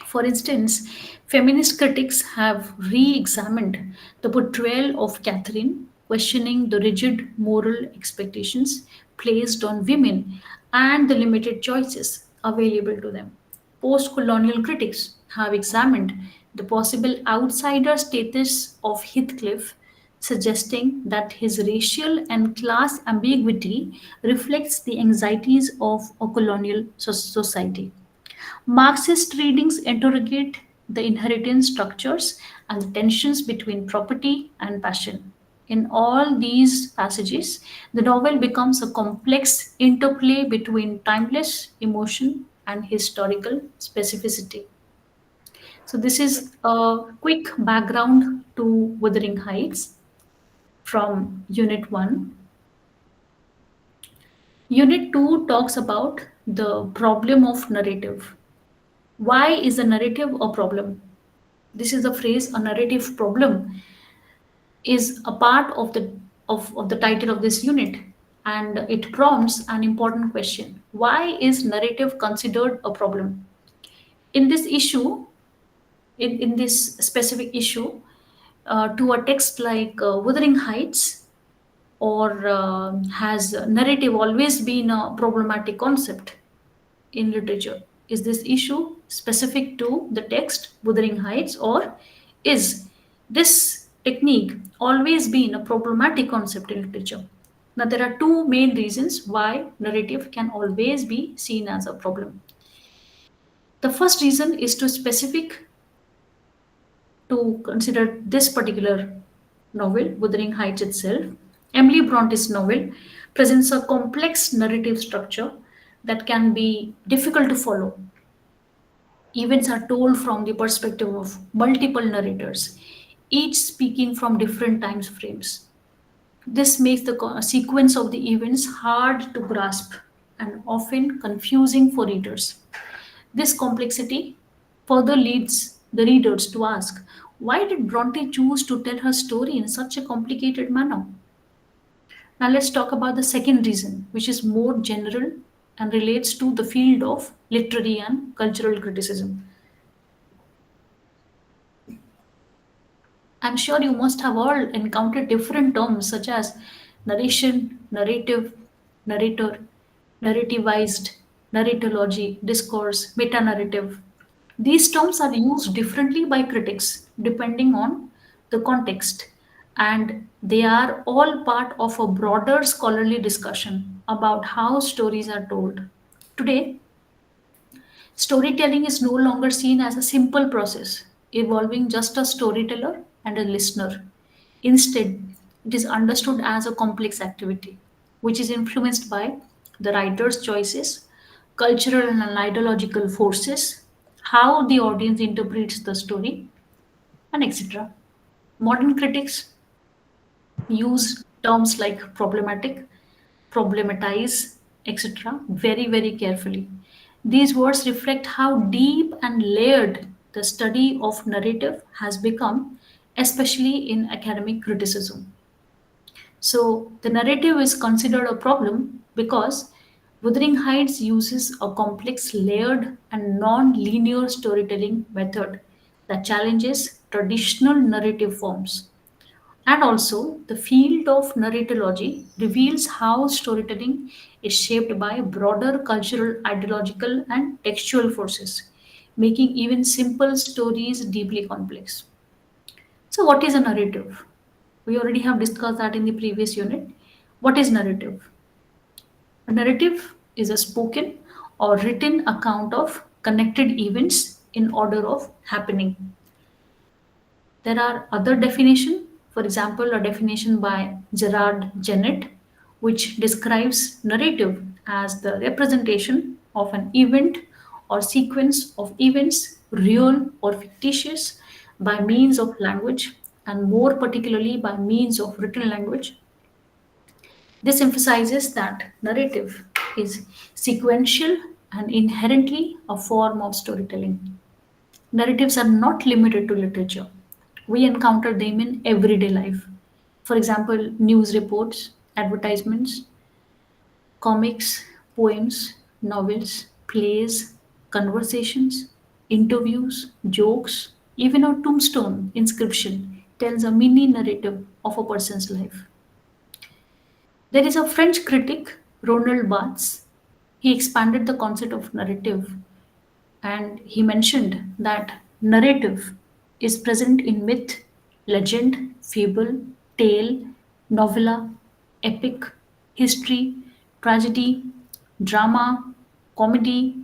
For instance, feminist critics have re examined the portrayal of Catherine, questioning the rigid moral expectations placed on women and the limited choices available to them. Post colonial critics have examined the possible outsider status of Heathcliff, suggesting that his racial and class ambiguity reflects the anxieties of a colonial society. Marxist readings interrogate the inheritance structures and the tensions between property and passion. In all these passages, the novel becomes a complex interplay between timeless emotion and historical specificity. So, this is a quick background to Wuthering Heights from Unit 1. Unit 2 talks about the problem of narrative. Why is a narrative a problem? This is the phrase, a narrative problem, is a part of the title of this unit, and it prompts an important question. Why is narrative considered a problem? In this issue, in this specific issue, to a text like Wuthering Heights, or has narrative always been a problematic concept in literature? Is this issue specific to the text Wuthering Heights, or is this technique always been a problematic concept in literature? Now, there are two main reasons why narrative can always be seen as a problem. The first reason is to specific to consider this particular novel, Wuthering Heights itself. Emily Bronte's novel presents a complex narrative structure that can be difficult to follow. Events are told from the perspective of multiple narrators, each speaking from different time frames. This makes the sequence of the events hard to grasp and often confusing for readers. This complexity further leads the readers to ask, why did Bronte choose to tell her story in such a complicated manner? Now let's talk about the second reason, which is more general and relates to the field of literary and cultural criticism. I'm sure you must have all encountered different terms such as narration, narrative, narrator, narrativized, narratology, discourse, meta narrative. These terms are used differently by critics depending on the context, and they are all part of a broader scholarly discussion about how stories are told. Today, storytelling is no longer seen as a simple process involving just a storyteller and a listener. Instead, it is understood as a complex activity, which is influenced by the writer's choices, cultural and ideological forces, how the audience interprets the story, and etc. Modern critics use terms like problematic, problematize, etc., very, very carefully. These words reflect how deep and layered the study of narrative has become, especially in academic criticism. So, the narrative is considered a problem because Wuthering Heights uses a complex, layered, and non linear storytelling method that challenges traditional narrative forms. And also, the field of narratology reveals how storytelling is shaped by broader cultural, ideological, and textual forces, making even simple stories deeply complex. So, what is a narrative? We already have discussed that in the previous unit. What is narrative? A narrative is a spoken or written account of connected events in order of happening. There are other definition. For example, a definition by Gerard Jennett, which describes narrative as the representation of an event or sequence of events, real or fictitious, by means of language, and more particularly by means of written language. This emphasizes that narrative is sequential and inherently a form of storytelling. Narratives are not limited to literature. We encounter them in everyday life. For example, news reports, advertisements, comics, poems, novels, plays, conversations, interviews, jokes, even a tombstone inscription tells a mini narrative of a person's life. There is a French critic, Ronald Barthes. He expanded the concept of narrative and he mentioned that narrative is present in myth, legend, fable, tale, novella, epic, history, tragedy, drama, comedy,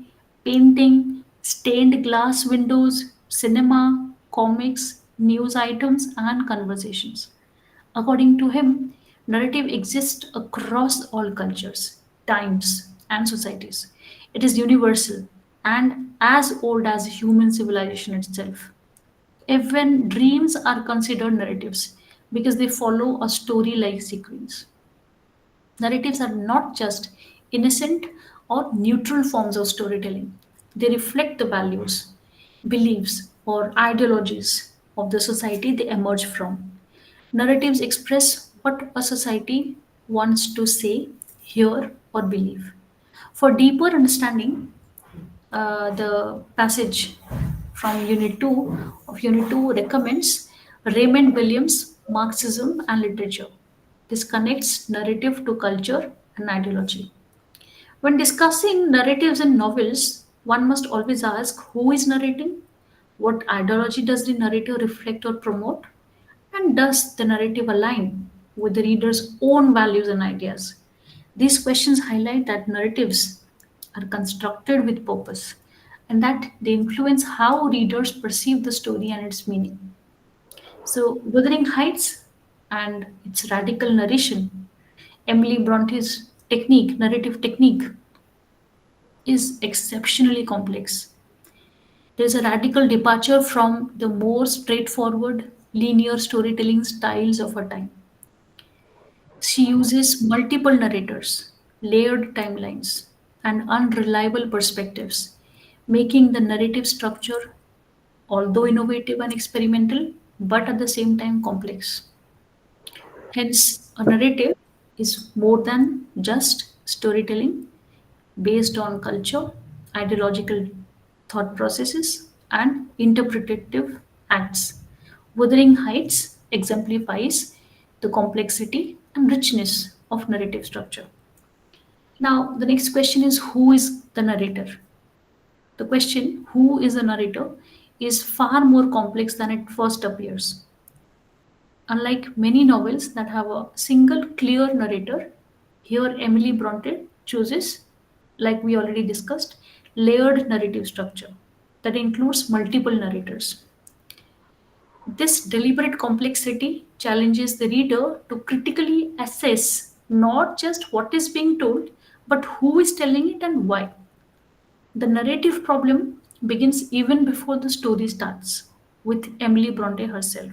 painting, stained glass windows, cinema, comics, news items, and conversations. According to him, narrative exists across all cultures, times, and societies. It is universal and as old as human civilization itself. Even dreams are considered narratives because they follow a story like sequence. Narratives are not just innocent or neutral forms of storytelling, they reflect the values, beliefs, or ideologies of the society they emerge from. Narratives express what a society wants to say, hear, or believe. For deeper understanding, the passage from Unit 2 recommends Raymond Williams' Marxism and Literature. This connects narrative to culture and ideology. When discussing narratives in novels, one must always ask who is narrating, what ideology does the narrator reflect or promote, and does the narrative align with the reader's own values and ideas? These questions highlight that narratives are constructed with purpose and that they influence how readers perceive the story and its meaning. So, Wuthering Heights and its radical narration, Emily Bronte's narrative technique, is exceptionally complex. There's a radical departure from the more straightforward, linear storytelling styles of her time. She uses multiple narrators, layered timelines, and unreliable perspectives, making the narrative structure, although innovative and experimental, but at the same time complex. Hence, a narrative is more than just storytelling based on culture, ideological thought processes, and interpretative acts. Wuthering Heights exemplifies the complexity and richness of narrative structure. Now, the next question is, who is the narrator? The question, who is the narrator, is far more complex than it first appears. Unlike many novels that have a single clear narrator, here Emily Bronte chooses, like we already discussed, layered narrative structure that includes multiple narrators. This deliberate complexity challenges the reader to critically assess not just what is being told, but who is telling it and why. The narrative problem begins even before the story starts, with Emily Bronte herself.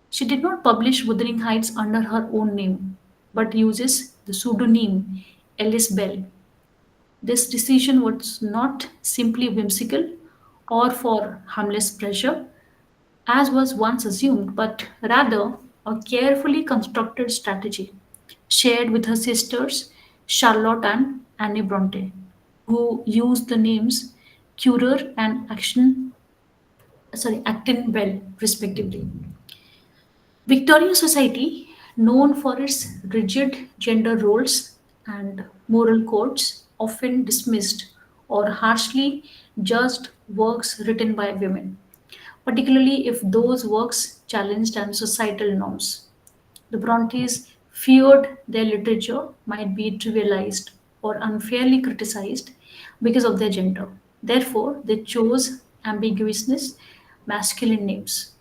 She did not publish Wuthering Heights under her own name, but uses the pseudonym Alice Bell. This decision was not simply whimsical or for harmless pleasure, as was once assumed, but rather a carefully constructed strategy shared with her sisters Charlotte and Anne Bronte, who used the names Curer and Acton Bell, respectively. Victorian society, known for its rigid gender roles and moral codes, often dismissed or harshly judged works written by women, particularly if those works challenged and societal norms. The Brontes feared their literature might be trivialized or unfairly criticized because of their gender. Therefore, they chose ambiguousness, masculine names,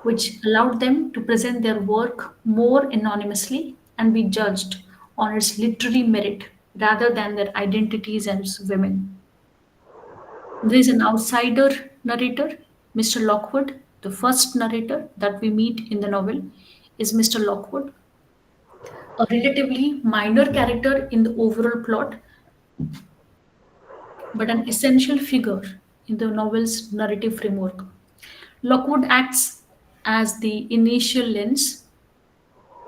which allowed them to present their work more anonymously and be judged on its literary merit rather than their identities as women. There is an outsider narrator, Mr. Lockwood. The first narrator that we meet in the novel is Mr. Lockwood, a relatively minor character in the overall plot, but an essential figure in the novel's narrative framework. Lockwood acts as the initial lens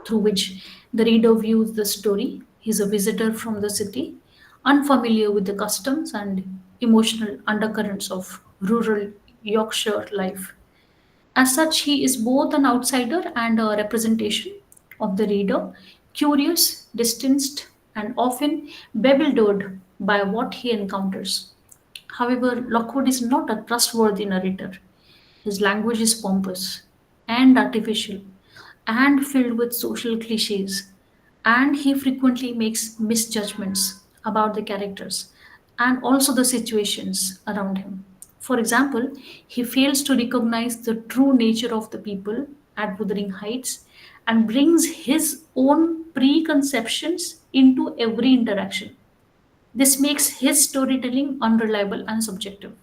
through which the reader views the story. He's a visitor from the city, unfamiliar with the customs and emotional undercurrents of rural Yorkshire life. As such, he is both an outsider and a representation of the reader, curious, distanced, and often bewildered by what he encounters. However, Lockwood is not a trustworthy narrator. His language is pompous and artificial and filled with social cliches, and he frequently makes misjudgments about the characters and also the situations around him. For example, he fails to recognize the true nature of the people at Wuthering Heights and brings his own preconceptions into every interaction. This makes his storytelling unreliable and subjective.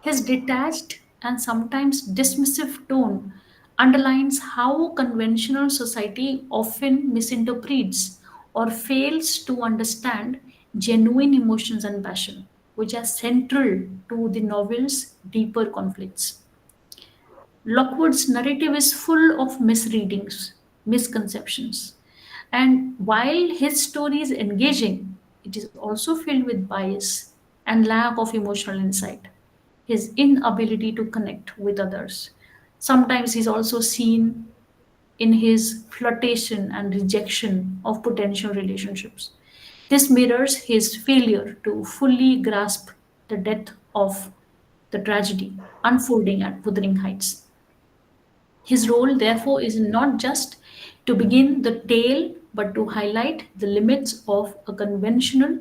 His detached and sometimes dismissive tone underlines how conventional society often misinterprets or fails to understand genuine emotions and passion, which are central to the novel's deeper conflicts. Lockwood's narrative is full of misreadings, misconceptions, and while his story is engaging, it is also filled with bias and lack of emotional insight. His inability to connect with others. Sometimes he's also seen in his flirtation and rejection of potential relationships. This mirrors his failure to fully grasp the depth of the tragedy unfolding at Wuthering Heights. His role, therefore, is not just to begin the tale, but to highlight the limits of a conventional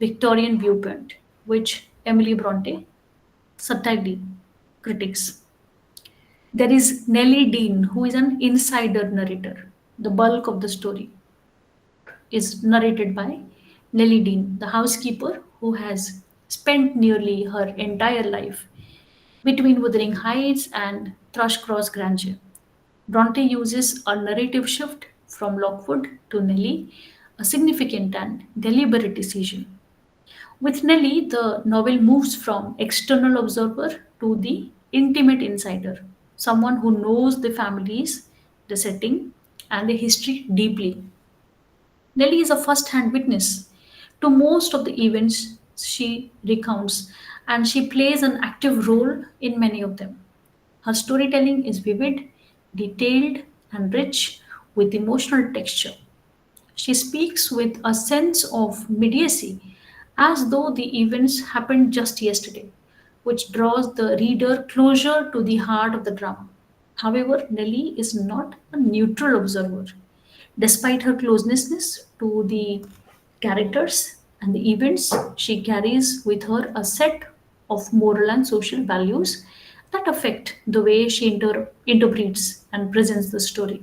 Victorian viewpoint, which Emily Bronte subtly critiques. There is Nellie Dean, who is an insider narrator. The bulk of the story is narrated by Nellie Dean, the housekeeper who has spent nearly her entire life between Wuthering Heights and Thrushcross Grange. Bronte uses a narrative shift from Lockwood to Nellie, a significant and deliberate decision. With Nellie, the novel moves from external observer to the intimate insider, someone who knows the families, the setting, and the history deeply. Nellie is a first hand witness to most of the events she recounts, and she plays an active role in many of them. Her storytelling is vivid, detailed, and rich with emotional texture. She speaks with a sense of immediacy, as though the events happened just yesterday, which draws the reader closer to the heart of the drama. However, Nellie is not a neutral observer. Despite her closeness to the characters and the events, she carries with her a set of moral and social values that affect the way she interprets and presents the story.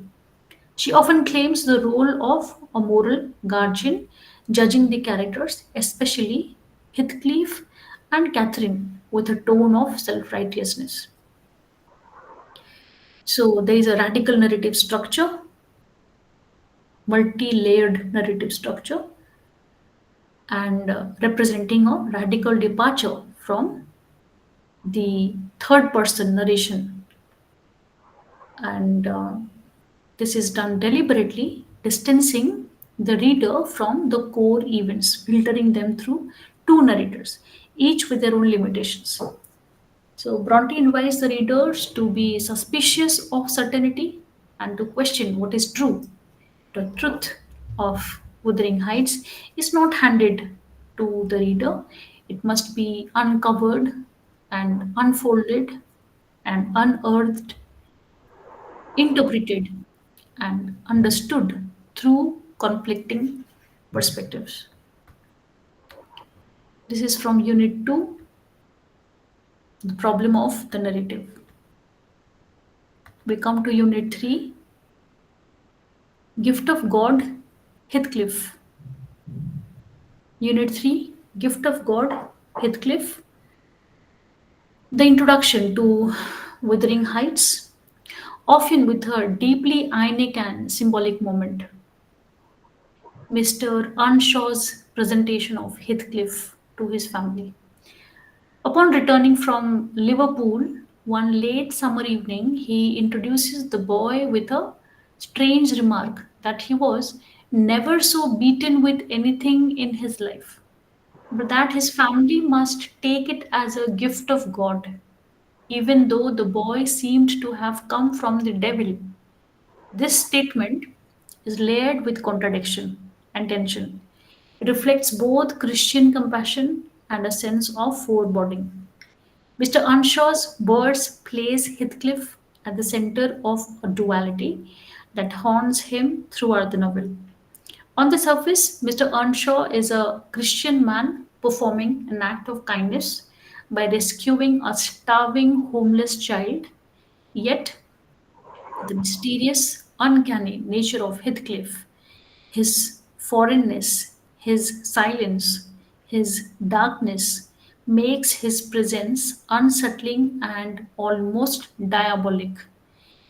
She often claims the role of a moral guardian, judging the characters, especially Heathcliff and Catherine, with a tone of self righteousness. So there is a radical narrative structure, multi layered narrative structure, and representing a radical departure from the third person narration. And this is done deliberately, distancing the reader from the core events, filtering them through two narrators, each with their own limitations. So Bronte invites the readers to be suspicious of certainty and to question what is true. The truth of Wuthering Heights is not handed to the reader, it must be uncovered and unfolded and unearthed, interpreted and understood through conflicting perspectives. This is from Unit 2, the problem of the narrative. We come to Unit 3, Gift of God, Heathcliff. Unit 3, Gift of God, Heathcliff. The introduction to Wuthering Heights, often with her deeply ironic and symbolic moment. Mr. Earnshaw's presentation of Heathcliff to his family. Upon returning from Liverpool one late summer evening, he introduces the boy with a strange remark that he was never so beaten with anything in his life, but that his family must take it as a gift of God, even though the boy seemed to have come from the devil. This statement is layered with contradiction and tension. It reflects both Christian compassion and a sense of foreboding. Mr. Earnshaw's words place Heathcliff at the center of a duality that haunts him throughout the novel. On the surface, Mr. Earnshaw is a Christian man performing an act of kindness by rescuing a starving homeless child, yet the mysterious, uncanny nature of Heathcliff, his foreignness, his silence, his darkness, makes his presence unsettling and almost diabolic.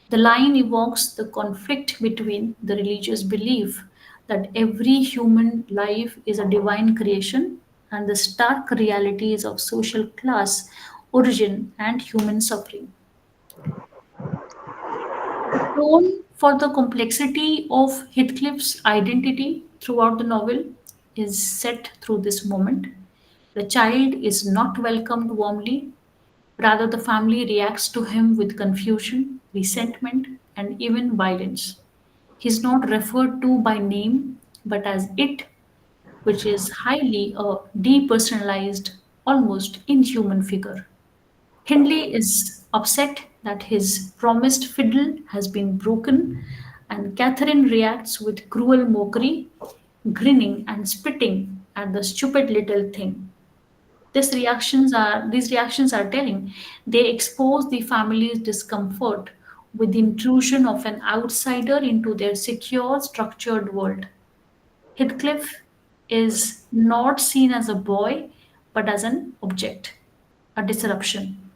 The line evokes the conflict between the religious belief that every human life is a divine creation and the stark realities of social class, origin, and human suffering. The tone for the complexity of Heathcliff's identity throughout the novel is set through this moment. The child is not welcomed warmly, rather, the family reacts to him with confusion, resentment, and even violence. He is not referred to by name but as it, which is highly a depersonalized, almost inhuman figure. Hindley is upset that his promised fiddle has been broken, and Catherine reacts with cruel mockery, grinning and spitting at the stupid little thing. These reactions are telling. They expose the family's discomfort with the intrusion of an outsider into their secure, structured world. Heathcliff is not seen as a boy, but as an object, a disruption.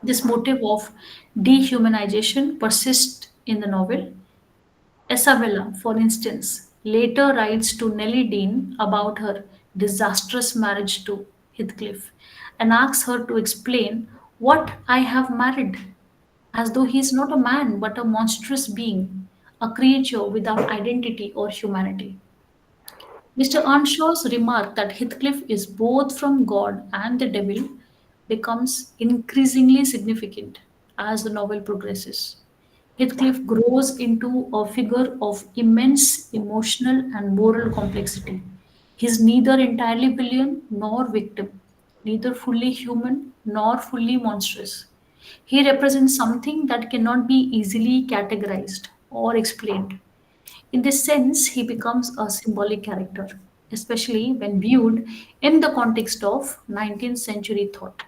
This motive of dehumanization persists in the novel, Isabella, for instance, later writes to Nellie Dean about her disastrous marriage to Heathcliff and asks her to explain what I have married, as though he is not a man but a monstrous being, a creature without identity or humanity. Mr. Earnshaw's remark that Heathcliff is both from God and the devil becomes increasingly significant as the novel progresses. Heathcliff grows into a figure of immense emotional and moral complexity. He is neither entirely villain nor victim, neither fully human nor fully monstrous. He represents something that cannot be easily categorized or explained. In this sense, he becomes a symbolic character, especially when viewed in the context of 19th century thought.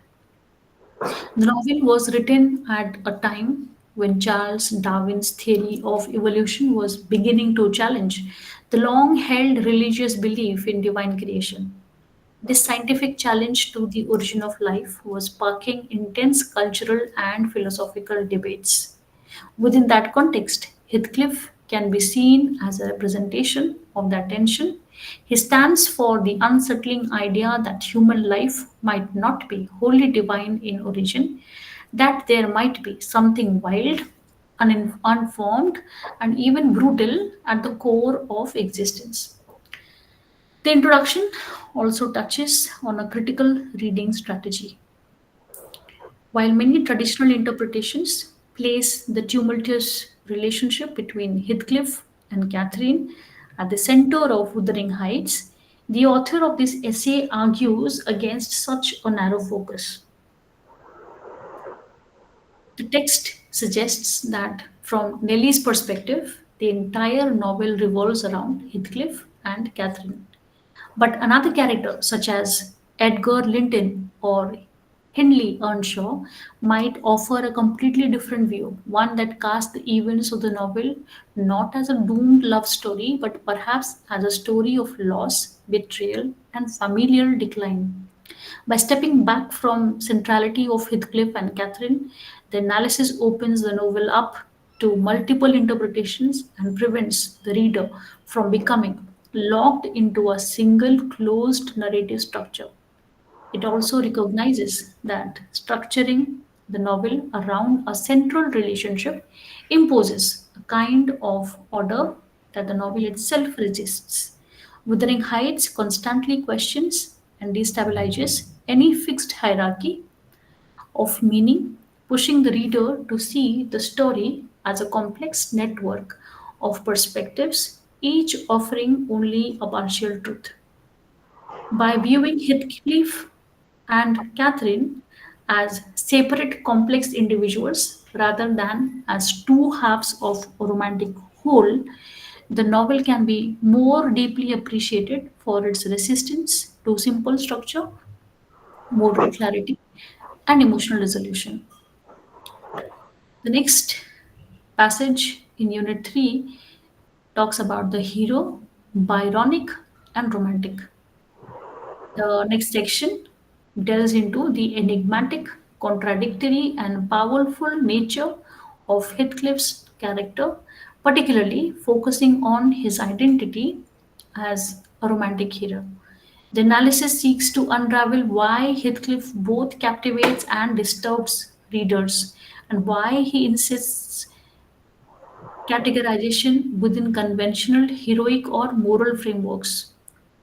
The novel was written at a time when Charles Darwin's theory of evolution was beginning to challenge the long held religious belief in divine creation. This scientific challenge to the origin of life was sparking intense cultural and philosophical debates. Within that context, Heathcliff can be seen as a representation of that tension. He stands for the unsettling idea that human life might not be wholly divine in origin, that there might be something wild, unformed, and even brutal at the core of existence. The introduction also touches on a critical reading strategy. While many traditional interpretations place the tumultuous relationship between Heathcliff and Catherine at the center of Wuthering Heights, the author of this essay argues against such a narrow focus. The text suggests that, from Nellie's perspective, the entire novel revolves around Heathcliff and Catherine. But another character, such as Edgar Linton or Hindley Earnshaw, might offer a completely different view, one that casts the events of the novel not as a doomed love story, but perhaps as a story of loss, betrayal, and familial decline. By stepping back from centrality of Heathcliff and Catherine, the analysis opens the novel up to multiple interpretations and prevents the reader from becoming locked into a single closed narrative structure. It also recognizes that structuring the novel around a central relationship imposes a kind of order that the novel itself resists. Wuthering Heights constantly questions and destabilizes any fixed hierarchy of meaning, pushing the reader to see the story as a complex network of perspectives, each offering only a partial truth. By viewing Heathcliff and Catherine as separate complex individuals rather than as two halves of a romantic whole, the novel can be more deeply appreciated for its resistance to simple structure, moral clarity, and emotional resolution. The next passage in Unit 3 talks about the hero, Byronic and romantic. The next section delves into the enigmatic, contradictory, and powerful nature of Heathcliff's character, particularly focusing on his identity as a romantic hero. The analysis seeks to unravel why Heathcliff both captivates and disturbs readers, and why he insists categorization within conventional heroic or moral frameworks.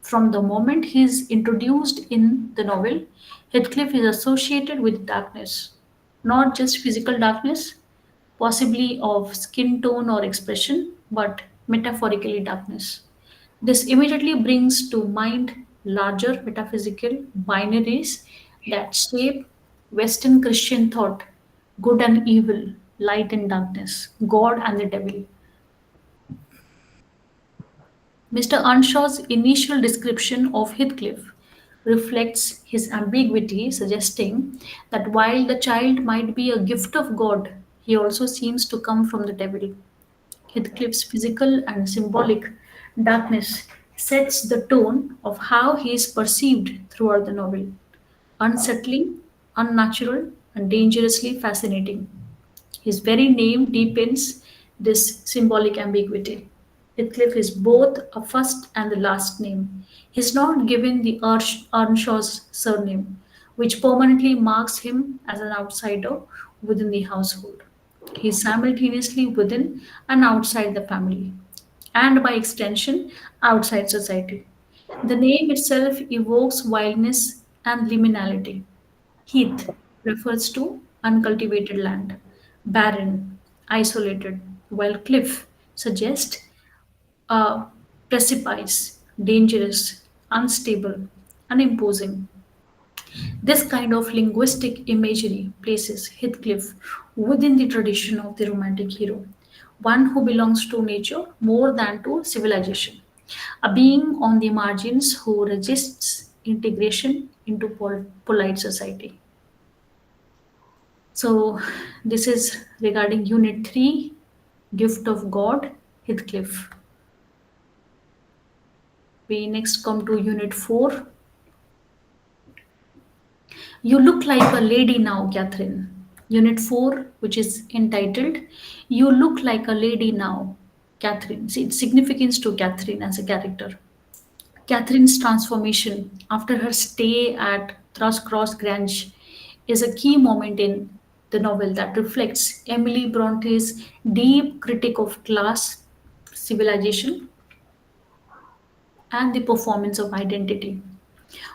From the moment he is introduced in the novel, Heathcliff is associated with darkness, not just physical darkness, possibly of skin tone or expression, but metaphorically darkness. This immediately brings to mind larger metaphysical binaries that shape Western Christian thought: good and evil, light and darkness, God and the devil. Mr. Earnshaw's initial description of Heathcliff reflects his ambiguity, suggesting that while the child might be a gift of God, he also seems to come from the devil. Heathcliff's physical and symbolic darkness sets the tone of how he is perceived throughout the novel: unsettling, unnatural, and dangerously fascinating. His very name deepens this symbolic ambiguity. Heathcliff is both a first and the last name. He is not given the Earnshaw's surname, which permanently marks him as an outsider within the household. He is simultaneously within and outside the family, and by extension, outside society. The name itself evokes wildness and liminality. Heath refers to uncultivated land, barren, isolated, while cliff suggests a precipice, dangerous, unstable, unimposing. This kind of linguistic imagery places Heathcliff within the tradition of the romantic hero, one who belongs to nature more than to civilization, a being on the margins who resists integration into polite society. So, this is regarding Unit 3, Gift of God, Heathcliff. We next come to Unit 4. You look like a lady now, Catherine. Unit 4, which is entitled You Look Like a Lady Now, Catherine. See, its significance to Catherine as a character. Catherine's transformation after her stay at Thrushcross Grange is a key moment in the novel that reflects Emily Bronte's deep critique of class, civilization, and the performance of identity.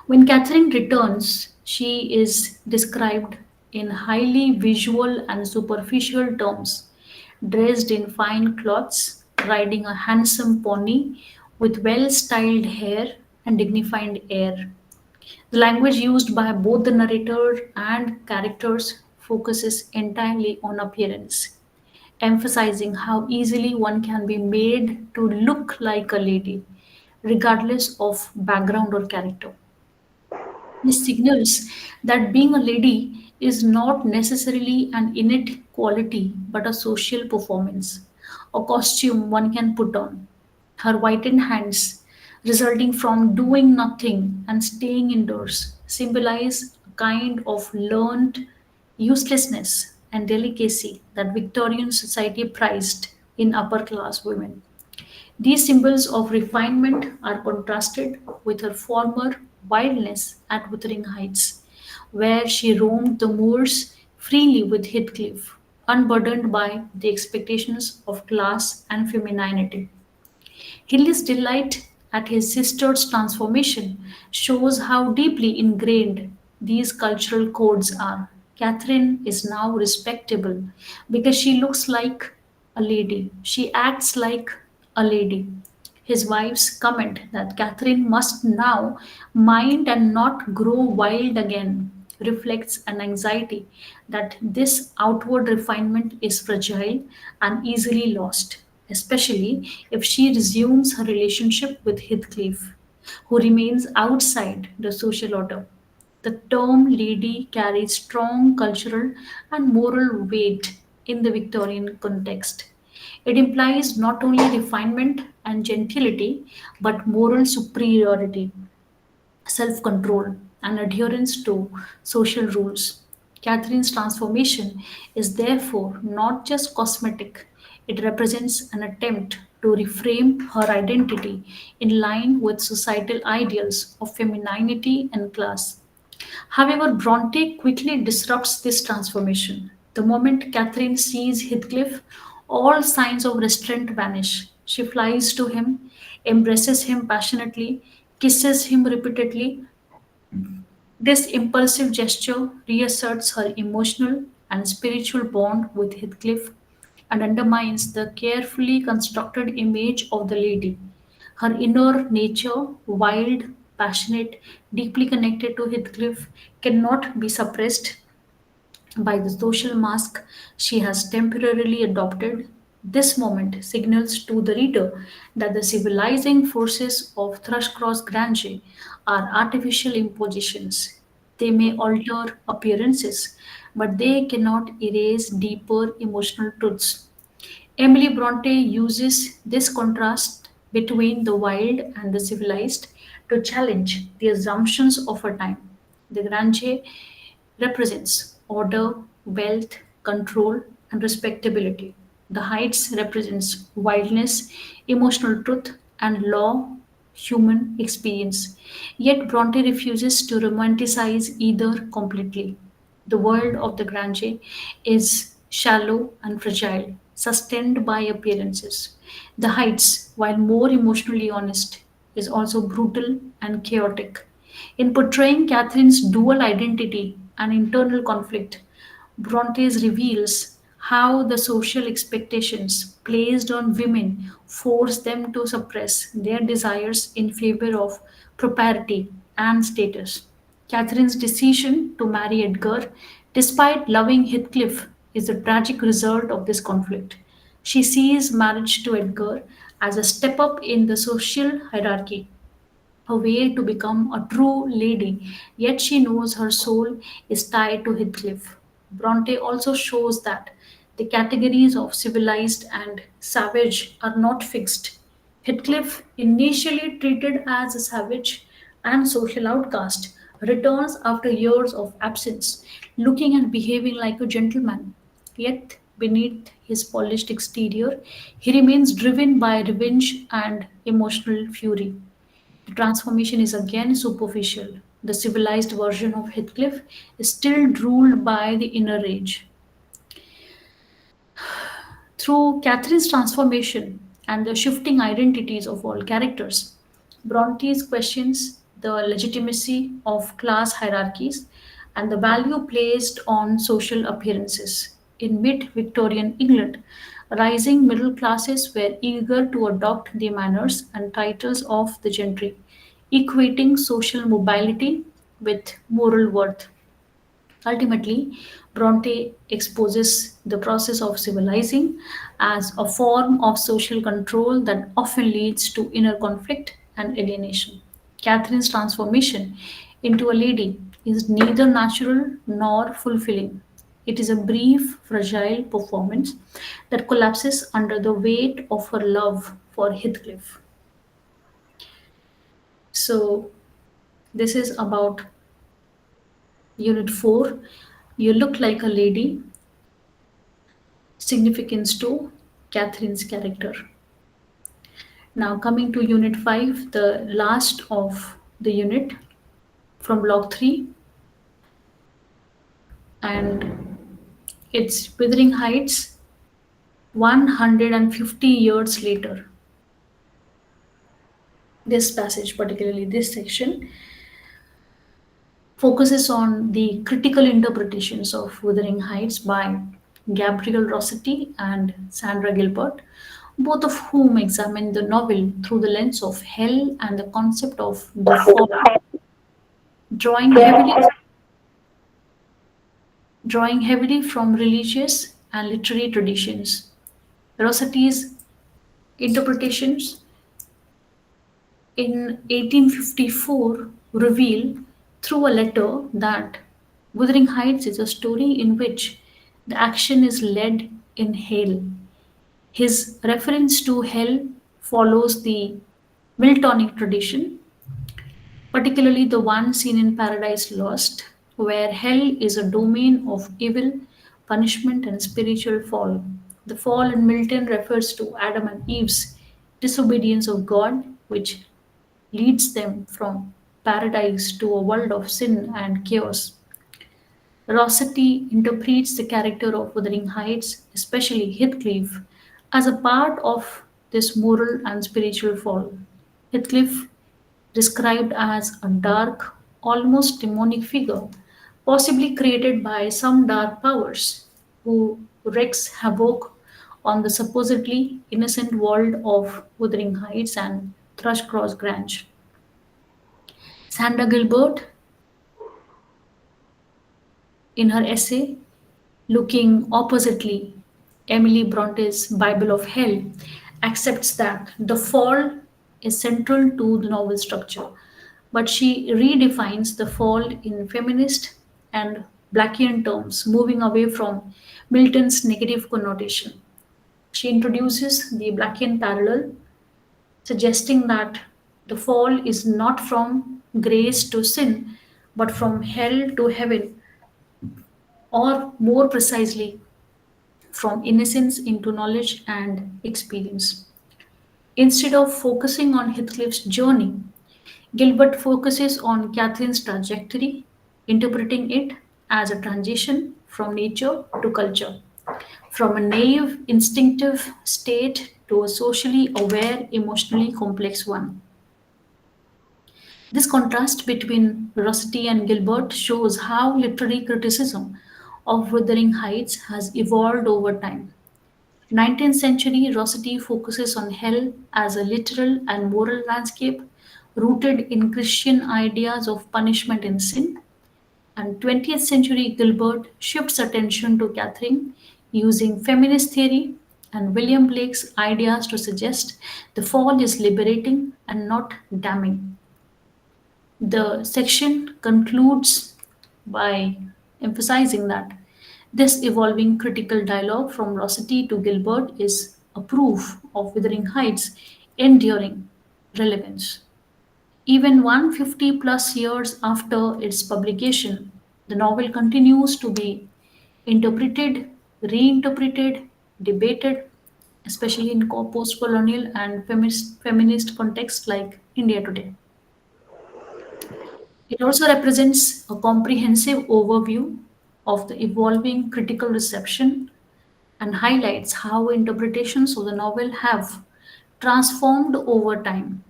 When Catherine returns, she is described in highly visual and superficial terms, dressed in fine clothes, riding a handsome pony with well styled hair and dignified air. The language used by both the narrator and characters focuses entirely on appearance, emphasizing how easily one can be made to look like a lady, regardless of background or character. This signals that being a lady is not necessarily an innate quality but a social performance, a costume one can put on. Her whitened hands, resulting from doing nothing and staying indoors, symbolize a kind of learned uselessness and delicacy that Victorian society prized in upper class women. These symbols of refinement are contrasted with her former wildness at Wuthering Heights, where she roamed the moors freely with Heathcliff, unburdened by the expectations of class and femininity. Hilly's delight at his sister's transformation shows how deeply ingrained these cultural codes are. Catherine is now respectable because she looks like a lady. She acts like a lady. His wife's comment that Catherine must now mind and not grow wild again reflects an anxiety that this outward refinement is fragile and easily lost, especially if she resumes her relationship with Heathcliff, who remains outside the social order. The term lady carries strong cultural and moral weight in the Victorian context. It implies not only refinement and gentility, but moral superiority, self control, and adherence to social rules. Catherine's transformation is therefore not just cosmetic, it represents an attempt to reframe her identity in line with societal ideals of femininity and class. However, Bronte quickly disrupts this transformation. The moment Catherine sees Heathcliff, all signs of restraint vanish. She flies to him, embraces him passionately, kisses him repeatedly. This impulsive gesture reasserts her emotional and spiritual bond with Heathcliff and undermines the carefully constructed image of the lady. Her inner nature, wild, passionate, deeply connected to Heathcliff, cannot be suppressed by the social mask she has temporarily adopted. This moment signals to the reader that the civilizing forces of Thrushcross Grange are artificial impositions. They may alter appearances, but they cannot erase deeper emotional truths. Emily Bronte uses this contrast between the wild and the civilized to challenge the assumptions of her time. The Grange represents order, wealth, control, and respectability. The heights represents wildness, emotional truth, and law human experience. Yet Bronte refuses to romanticize either completely. The world of the grandeur is shallow and fragile, sustained by appearances. The heights, while more emotionally honest, is also brutal and chaotic. In portraying Catherine's dual identity and internal conflict, Brontes reveals how the social expectations placed on women force them to suppress their desires in favor of propriety and status. Catherine's decision to marry Edgar, despite loving Heathcliff, is a tragic result of this conflict. She sees marriage to Edgar as a step up in the social hierarchy, a way to become a true lady, yet she knows her soul is tied to Heathcliff. Bronte also shows that the categories of civilized and savage are not fixed. Heathcliff, initially treated as a savage and social outcast, returns after years of absence, looking and behaving like a gentleman. Yet, beneath his polished exterior, he remains driven by revenge and emotional fury. The transformation is again superficial. The civilized version of Heathcliff is still ruled by the inner rage. Through Catherine's transformation and the shifting identities of all characters, Bronte questions the legitimacy of class hierarchies and the value placed on social appearances. In mid Victorian England, rising middle classes were eager to adopt the manners and titles of the gentry, equating social mobility with moral worth. Ultimately, Bronte exposes the process of civilizing as a form of social control that often leads to inner conflict and alienation. Catherine's transformation into a lady is neither natural nor fulfilling. It is a brief, fragile performance that collapses under the weight of her love for Heathcliff. So, this is about Unit 4. You look like a lady, significance to Catherine's character. Now, coming to Unit 5, the last of the unit from Block 3, and it's Withering Heights 150 years later. This passage, particularly this section, focuses on the critical interpretations of Wuthering Heights by Gabriel Rossetti and Sandra Gilbert, both of whom examine the novel through the lens of hell and the concept of the fall, drawing heavily, drawing heavily from religious and literary traditions. Rossetti's interpretations in 1854 reveal through a letter that Wuthering Heights is a story in which the action is led in hell. His reference to hell follows the Miltonic tradition, particularly the one seen in Paradise Lost, where hell is a domain of evil, punishment, and spiritual fall. The fall in Milton refers to Adam and Eve's disobedience of God, which leads them from paradise to a world of sin and chaos. Rossetti interprets the character of Wuthering Heights, especially Heathcliff, as a part of this moral and spiritual fall. Heathcliff, described as a dark, almost demonic figure, possibly created by some dark powers, who wreaks havoc on the supposedly innocent world of Wuthering Heights and Thrushcross Grange. Sandra Gilbert, in her essay Looking Oppositely, Emily Bronte's Bible of Hell, accepts that the fall is central to the novel structure, but she redefines the fall in feminist and Blackian terms, moving away from Milton's negative connotation. She introduces the Blackian parallel, suggesting that the fall is not from grace to sin, but from hell to heaven, or more precisely, from innocence into knowledge and experience. Instead of focusing on Heathcliff's journey, Gilbert focuses on Catherine's trajectory, interpreting it as a transition from nature to culture, from a naive, instinctive state to a socially aware, emotionally complex one. This contrast between Rossetti and Gilbert shows how literary criticism of Wuthering Heights has evolved over time. 19th century Rossetti focuses on hell as a literal and moral landscape rooted in Christian ideas of punishment and sin, and 20th century Gilbert shifts attention to Catherine using feminist theory and William Blake's ideas to suggest the fall is liberating and not damning. The section concludes by emphasizing that this evolving critical dialogue from Rossetti to Gilbert is a proof of Wuthering Heights' enduring relevance. Even 150 plus years after its publication, the novel continues to be interpreted, reinterpreted, debated, especially in post colonial and feminist contexts like India today. It also represents a comprehensive overview of the evolving critical reception and highlights how interpretations of the novel have transformed over time.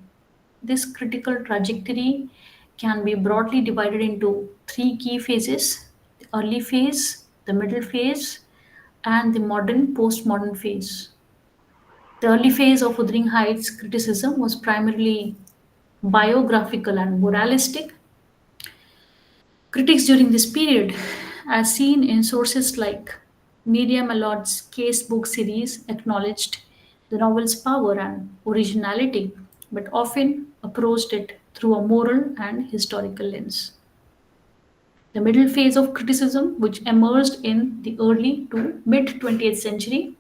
This critical trajectory can be broadly divided into three key phases: the early phase, the middle phase, and the modern postmodern phase. The early phase of Wuthering Heights criticism was primarily biographical and moralistic. Critics during this period, as seen in sources like Miriam Allott's casebook series, acknowledged the novel's power and originality, but often approached it through a moral and historical lens. The middle phase of criticism, which emerged in the early to mid 20th century,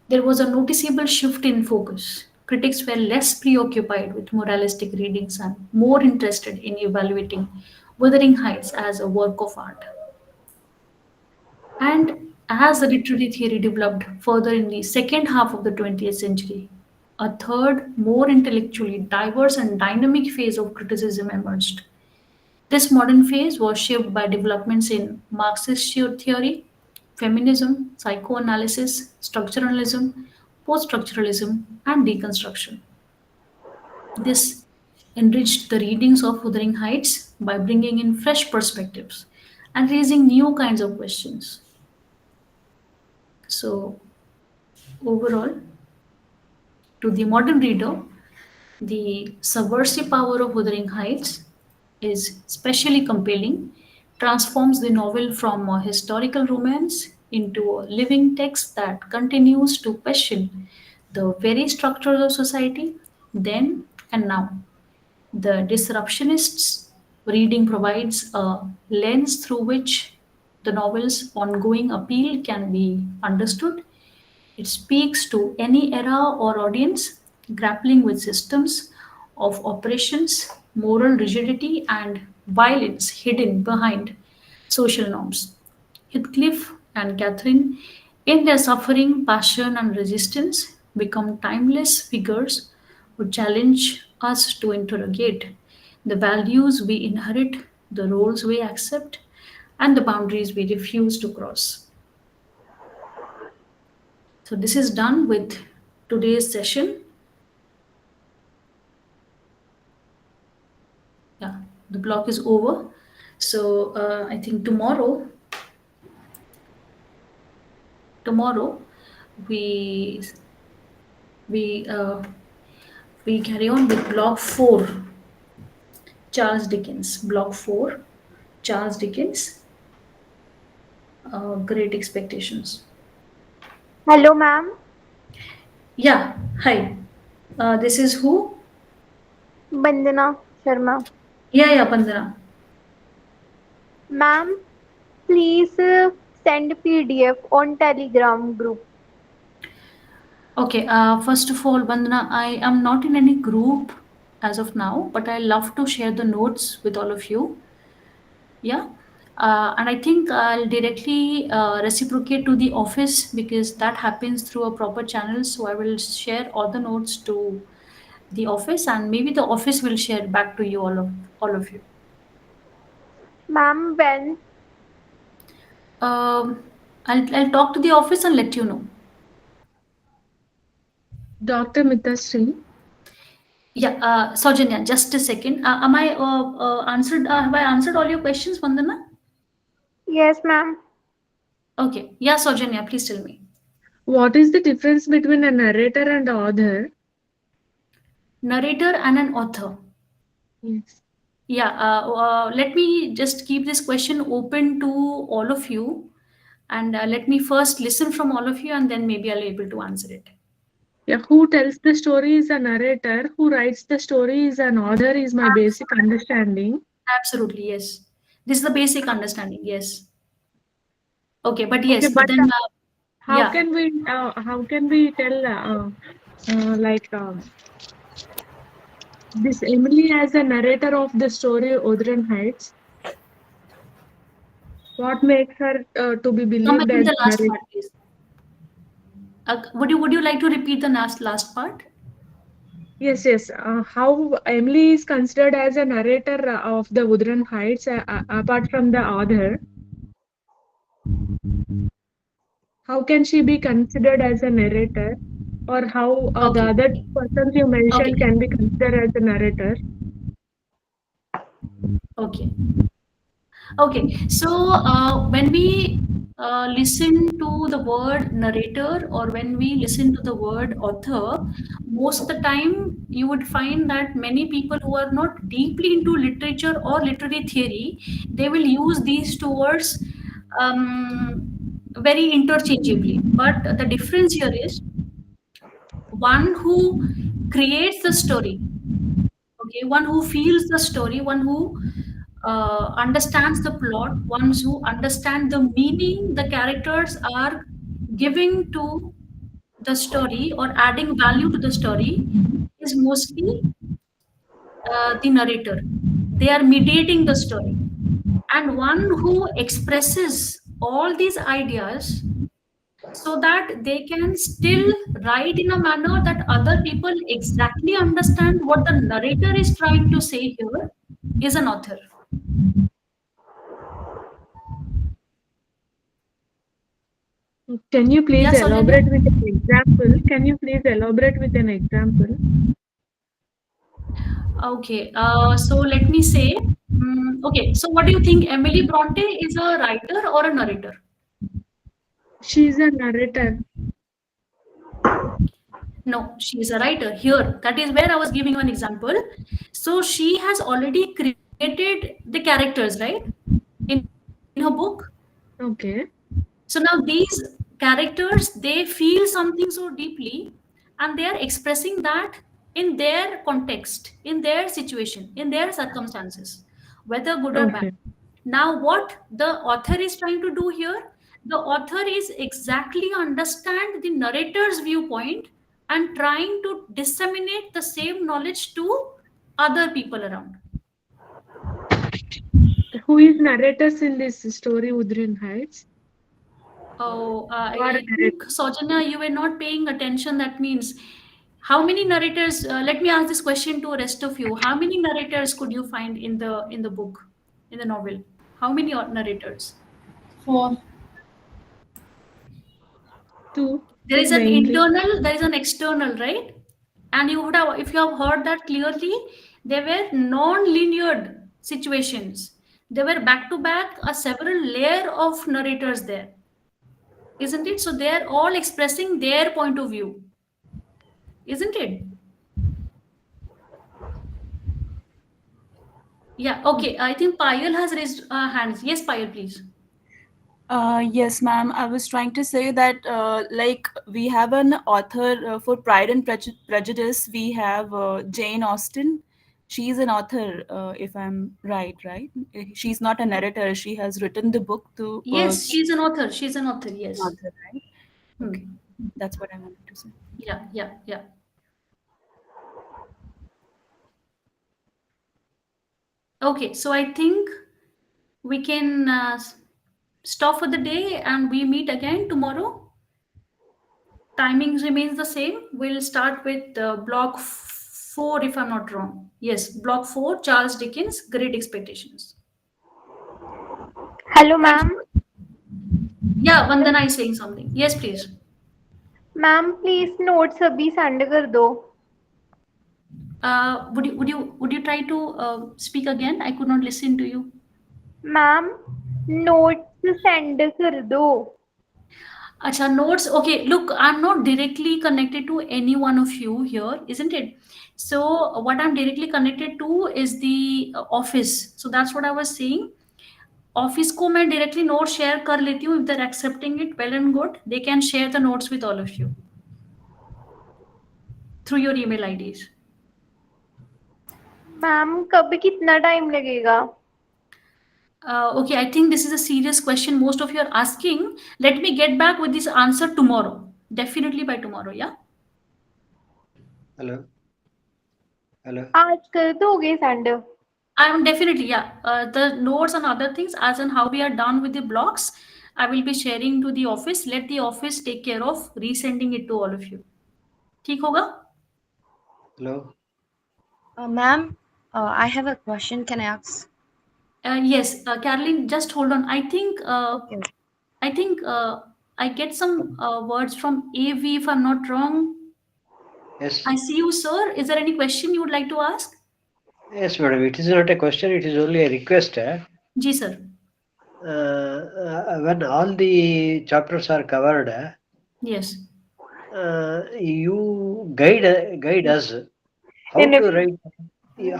there was a noticeable shift in focus. Critics were less preoccupied with moralistic readings and more interested in evaluating Wuthering Heights as a work of art. And as the literary theory developed further in the second half of the 20th century, a third, more intellectually diverse and dynamic phase of criticism emerged. This modern phase was shaped by developments in Marxist theory, feminism, psychoanalysis, structuralism, post structuralism, and deconstruction. This enriched the readings of Wuthering Heights by bringing in fresh perspectives and raising new kinds of questions. So, overall, to the modern reader, the subversive power of Wuthering Heights is especially compelling, transforms the novel from a historical romance into a living text that continues to question the very structures of society then and now. The disruptionists' reading provides a lens through which the novel's ongoing appeal can be understood. It speaks to any era or audience grappling with systems of oppressions, moral rigidity, and violence hidden behind social norms. Heathcliff and Catherine, in their suffering, passion, and resistance, become timeless figures who challenge us to interrogate the values we inherit, the roles we accept, and the boundaries we refuse to cross. So, this is done with today's session. Yeah, the block is over. So, I think tomorrow we we uh, we carry on with block 4, Charles Dickens. Block 4, Charles Dickens, Great Expectations. Hello, ma'am. Yeah, hi. This is who? Bandana Sharma. Yeah, Pandana. Ma'am, please send PDF on Telegram group. Okay, first of all, Vandana, I am not in any group as of now, but I love to share the notes with all of you. Yeah. And I think I'll directly reciprocate to the office because that happens through a proper channel. So I will share all the notes to the office, and maybe the office will share back to you, all of you. Ma'am, when? I'll talk to the office and let you know. Dr. Mitashri, Yeah, Saujanya, just a second. Am I answered? Have I answered all your questions, Vandana? Yes, ma'am. Okay. Yeah, Saujanya, please tell me. what is the difference between a narrator and author? Narrator and an author. Yes. Yeah, let me just keep this question open to all of you, and let me first listen from all of you, and then maybe I'll be able to answer it. Yeah, who tells the story is a narrator, who writes the story is an author, is my basic understanding. Absolutely, yes. This is the basic understanding, yes. Okay, but Okay, yes, but then, how yeah, can we tell like this Emily as a narrator of the story Wuthering Heights? What makes her to be come believed again as the a last narrator? part, please. Would you like to repeat the last part? Yes, yes. How Emily is considered as a narrator of the Wuthering Heights apart from the author? How can she be considered as a narrator? Or how the Okay, other persons you mentioned okay, can be considered as a narrator? okay. Okay, so when we listen to the word narrator or when we listen to the word author, most of the time you would find that many people who are not deeply into literature or literary theory, they will use these two words um, very interchangeably. But the difference here is one who creates the story, okay, one who feels the story, one who understands the plot, ones who understand the meaning the characters are giving to the story or adding value to the story is mostly the narrator. They are mediating the story. And one who expresses all these ideas so that they can still write in a manner that other people exactly understand what the narrator is trying to say here is an author. Can you please Yeah, Saujanya? elaborate with an example? Can you please elaborate with an example? Okay, so let me say, okay, so what do you think? Emily Bronte is a writer or a narrator? She is a narrator. No, she is a writer. Here, that is where I was giving you an example. So she has already created the characters, right? In her book. Okay. So now these characters, they feel something so deeply and they are expressing that in their context, in their situation, in their circumstances, whether good or bad. Okay. Now, what the author is trying to do here, the author is exactly understand the narrator's viewpoint and trying to disseminate the same knowledge to other people around. Who is narrators in this story, Wuthering Heights? Oh, Who are I think narrators? Sojana, you were not paying attention. That means, how many narrators? Let me ask this question to rest of you. How many narrators could you find in the book, in the novel? How many narrators? For Two There is an mainly. internal, there is an external, right? And you would have, if you have heard that clearly, they were non-linear situations. They were back to back, a several layer of narrators there, isn't it? So they are all expressing their point of view, isn't it? Yeah, okay. I think Payal has raised hands. Yes, Payal, please. Yes, ma'am. I was trying to say that, like, we have an author for Pride and Prejudice. We have Jane Austen. She's an author, if I'm right, right? She's not a narrator. She has written the book to. Yes, she's an author. She's an author. Yes. Author, right? Okay, Hmm. that's what I wanted to say. Yeah, yeah, yeah. Okay, so I think We can stop for the day and we meet again tomorrow. Timings remains the same. We'll start with block 4 if I'm not wrong. Yes, block 4, Charles Dickens, Great Expectations. Hello, Thank ma'am. you. Yeah, Vandana is saying something. Yes, please. Ma'am please notes अभी send कर दो. Would you try to speak again? I could not listen to you. Ma'am notes send कर दो. Acha, notes. Okay, look, I'm not directly connected to any one of you here, isn't it? So, what I'm directly connected to is the office. So, that's what I was saying. Office को मैं directly notes share कर लेती हूँ. If they're accepting it, well and good. They can share the notes with all of you through your email IDs. Ma'am कब कितना time लगेगा? Okay, I think this is a serious question most of you are asking. Let me get back with this answer tomorrow. Definitely by tomorrow, yeah? Hello. Hello. आज कर दोगे send? I'm definitely, yeah. The notes and other things, as in how we are done with the blocks, I will be sharing to the office. Let the office take care of resending it to all of you. ठीक होगा? Hello. Ma'am, I have a question. Can I ask? Yes, Caroline, just hold on. Okay. I think I get some words from AV if I'm not wrong. Yes. I see you, sir. Is there any question you would like to ask? Yes, madam. It is not a question. It is only a request. Ji, sir. When all the chapters are covered, Yes. you guide us how In to write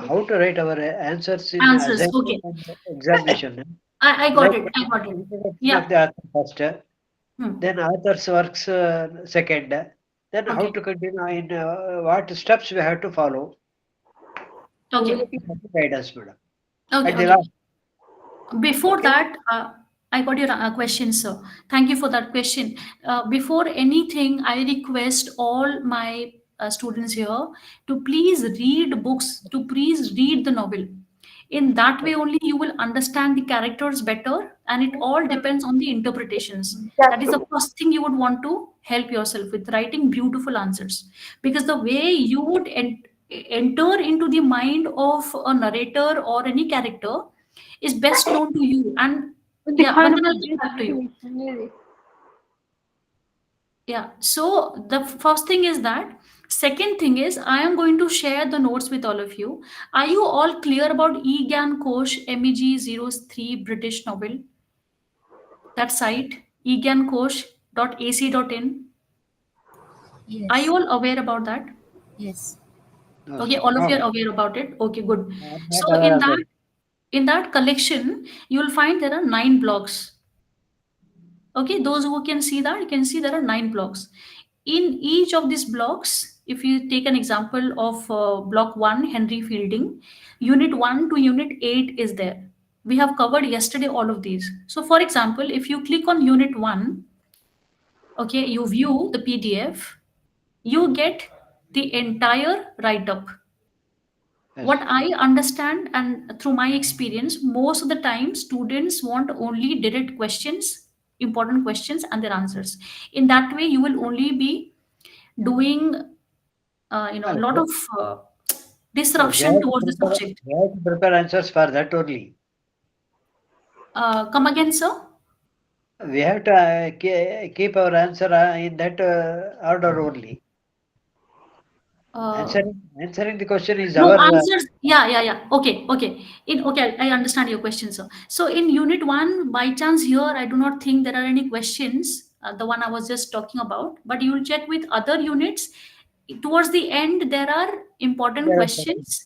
how to write our answers in Answers. assignment Okay. and examination. I got Like it. I got it. introduction Yeah. of the author first, Hmm. then author's works second, then how Okay. to continue in what steps we have to follow. Okay. You have to guide us, madam. Okay. At the Okay. last, Before okay. that, I got your question, sir. Thank you for that question. Before anything, I request all my students here to please read books, to please read the novel. In that way, only you will understand the characters better, and it all depends on the interpretations. That is the first thing you would want to help yourself with writing beautiful answers. Because the way you would enter into the mind of a narrator or any character is best known to you. And yeah, दिखा Vandana, ना I'll come back to you. Yeah. So the first thing is that. Second thing is I am going to share the notes with all of you. Are you all clear about EGAN Kosh MEG-03 British novel? That site, egankosh.ac.in. Are you Yes. all aware about that? Yes. No, Okay, all of no, you are aware about it. Okay, good. I'm not So aware of that. in that collection, you will find there are 9 blocks. Okay, those who can see that, you can see there are 9 blocks. In each of these blocks, if you take an example of block 1, Henry Fielding, unit 1 to unit 8 is there. We have covered yesterday all of these. So, for example, if you click on unit 1, okay, you view the PDF, you get the entire write up. Yes. What I understand and through my experience, most of the time students want only direct questions, important questions and their answers. In that way you will only be doing a Well, lot of we disruption have to towards the prepare, subject. we have to prepare answers for that only. Come again, sir. We have to keep our answer in that order only. uh, Answering the question is No our answers. Yeah. Okay. Okay, I understand your question, sir. So in unit 1, by chance here, I do not think there are any questions, the one I was just talking about, but you will check with other units. Towards the end, there are important questions,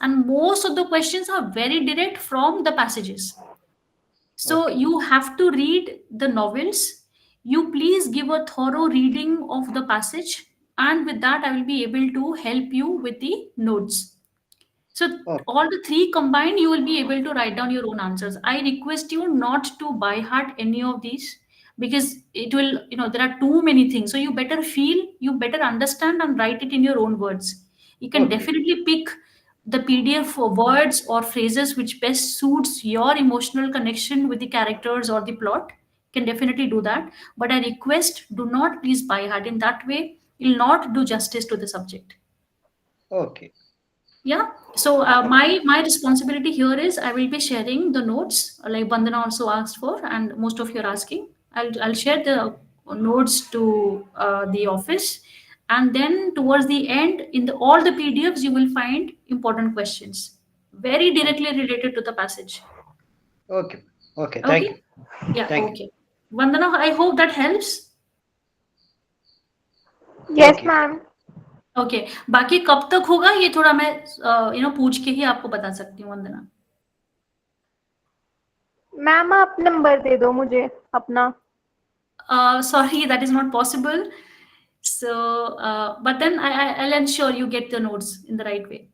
and most of the questions are very direct from the passages. So okay. you have to read the novels. You please give a thorough reading of the passage, and with that, I will be able to help you with the notes. So Okay. all the three combined, you will be able to write down your own answers. I request you not to by heart any of these because it will, there are too many things. So you better feel, you better understand and write it in your own words. You can Okay. definitely pick the PDF for words or phrases which best suits your emotional connection with the characters or the plot, can definitely do that. But I request, do not please by heart. In that way, you'll not do justice to the subject. Okay. Yeah. So my responsibility here is I will be sharing the notes like Bandana also asked for, and most of you are asking. I'll share the notes to the office, and then towards the end, in the all the PDFs, you will find important questions, very directly related to the passage. Okay. Okay. Thank Okay. you. Yeah. Thank you. Okay. Vandana, I hope that helps. Yes, Okay. ma'am. Okay बाकी कब तक होगा ये थोड़ा मैं पूछ के ही आपको बता सकती हूँ वंदना. मैम आप नंबर दे दो मुझे अपना. Sorry, that is not possible. So, but then I'll ensure you get the notes in the right way.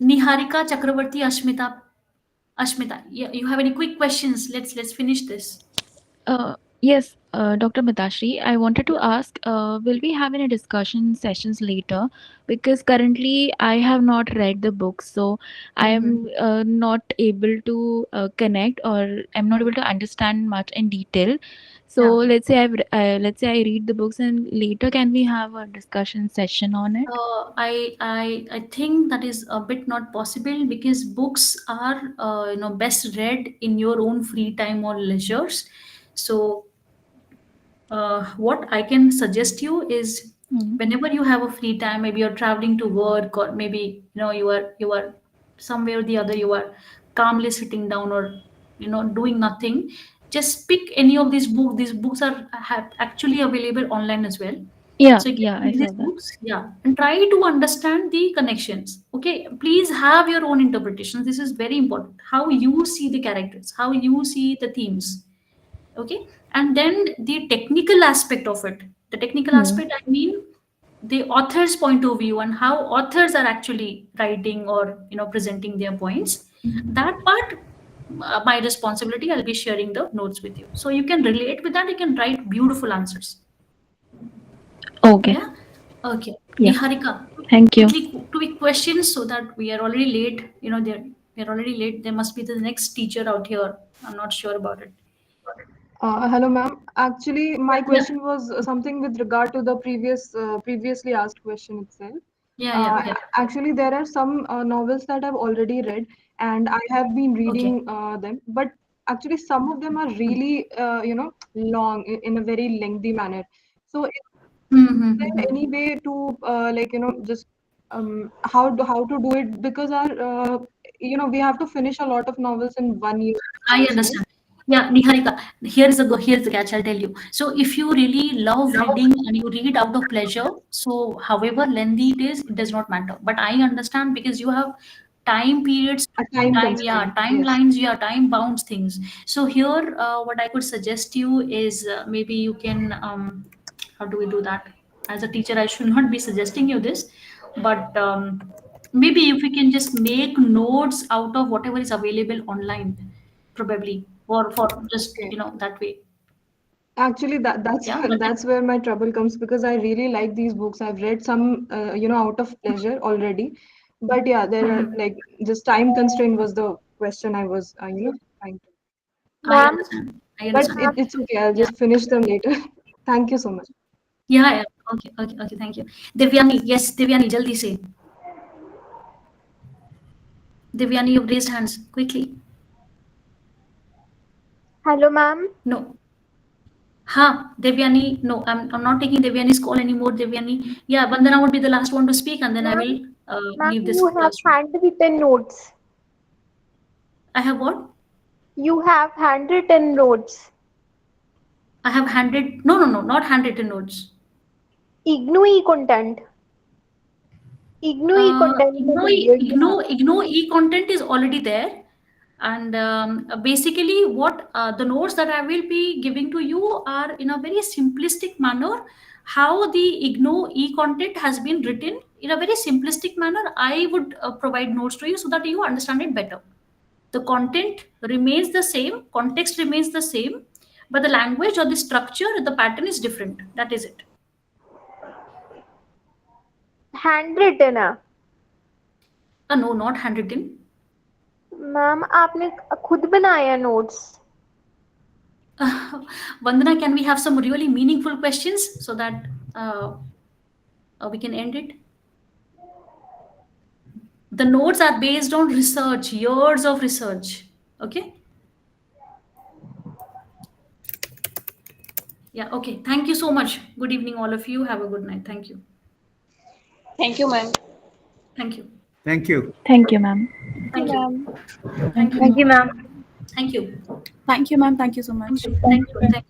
Niharika Chakravarti Ashmita. Ashmita, you have any quick questions? Let's finish this. Yes, Dr. Matashri, I wanted to ask, will we have any discussion sessions later? Because currently I have not read the book, so I Mm-hmm. am not able to connect, or I'm not able to understand much in detail. So Yeah. let's say I read the books, and later can we have a discussion session on it? I think that is a bit not possible because books are best read in your own free time or leisures. So what I can suggest you is Hmm. whenever you have a free time, maybe you're traveling to work, or maybe you are somewhere or the other, you are calmly sitting down, or doing nothing. Just pick any of these books. These books are actually available online as well. Yeah, So you can yeah, I read saw these that. books, yeah, and try to understand the connections. Okay, please have your own interpretations. This is very important. How you see the characters, how you see the themes. Okay, and then the technical aspect of it, the technical Hmm. aspect, I mean the author's point of view and how authors are actually writing or presenting their points. That part, my responsibility, I'll be sharing the notes with you so you can relate with that, you can write beautiful answers. Okay. Yeah. Okay. Yeah. Niharika, Thank you. quick questions so that we are already late, we are already late. There must be the next teacher out here, I'm not sure about it. Hello, ma'am. Actually, my Yeah, question was something with regard to the previously asked question itself. yeah. Actually, there are some novels that I've already read, and I have been Okay. reading them. But actually, some of them are really, long in a very lengthy manner. So, is there Mm-hmm. any way to just how to do it? Because we have to finish a lot of novels in 1 year I as well. understand. Yeah, Niharika, here's the catch, I'll tell you. So if you really love reading and you read out of pleasure, so however lengthy it is, it does not matter. But I understand because you have time periods, A time time, yeah, constraint. Yes. timelines, yeah, time bounds things. So here, what I could suggest you is maybe you can, how do we do that? As a teacher, I should not be suggesting you this, but maybe if we can just make notes out of whatever is available online, probably, or for just Okay. that way. Actually, that's Yeah, but that's where my trouble comes because I really like these books. I've read some, out of pleasure already, but yeah, there are Mhm. like just time constraint was the question I was, trying to. I Ma'am, understand. I But understand. it's okay. I'll Yeah, just finish them later. Thank you so much. yeah. Okay. Thank you. Devyani, yes, Devyani, jaldi se. Devyani, you've raised hands quickly. hello, ma'am. No. Ha, Devyani. No, I'm not taking Devyani's call anymore. Devyani. Yeah, Vandana would be the last one to speak, and then I Ma'am, will ma'am, leave this you have classroom. handwritten notes. I have what? You have handwritten notes. I have handed. No, not handwritten notes. IGNOE content. IGNOE content material you have. Ignore e-content is already there, and basically what the notes that I will be giving to you are in a very simplistic manner. How the ignore e-content has been written in a very simplistic manner, I would provide notes to you so that you understand it better. The content remains the same, context remains the same, but the language or the structure, the pattern is different. That is it. Handwritten. No, not handwritten. Ma'am आपने खुद बनाया notes? Vandana, can we have some really meaningful questions so that we can end it? The notes are based on research, years of research. Okay. Yeah. Okay. Thank you so much. Good evening, all of you. Have a good night. Thank you. Thank you, ma'am. Thank you. Thank you. Thank you, ma'am. Thank you. ma'am. Thank you. Thank you, ma'am. Thank you. Thank you, ma'am. Thank you so much. Thank you. Thank you.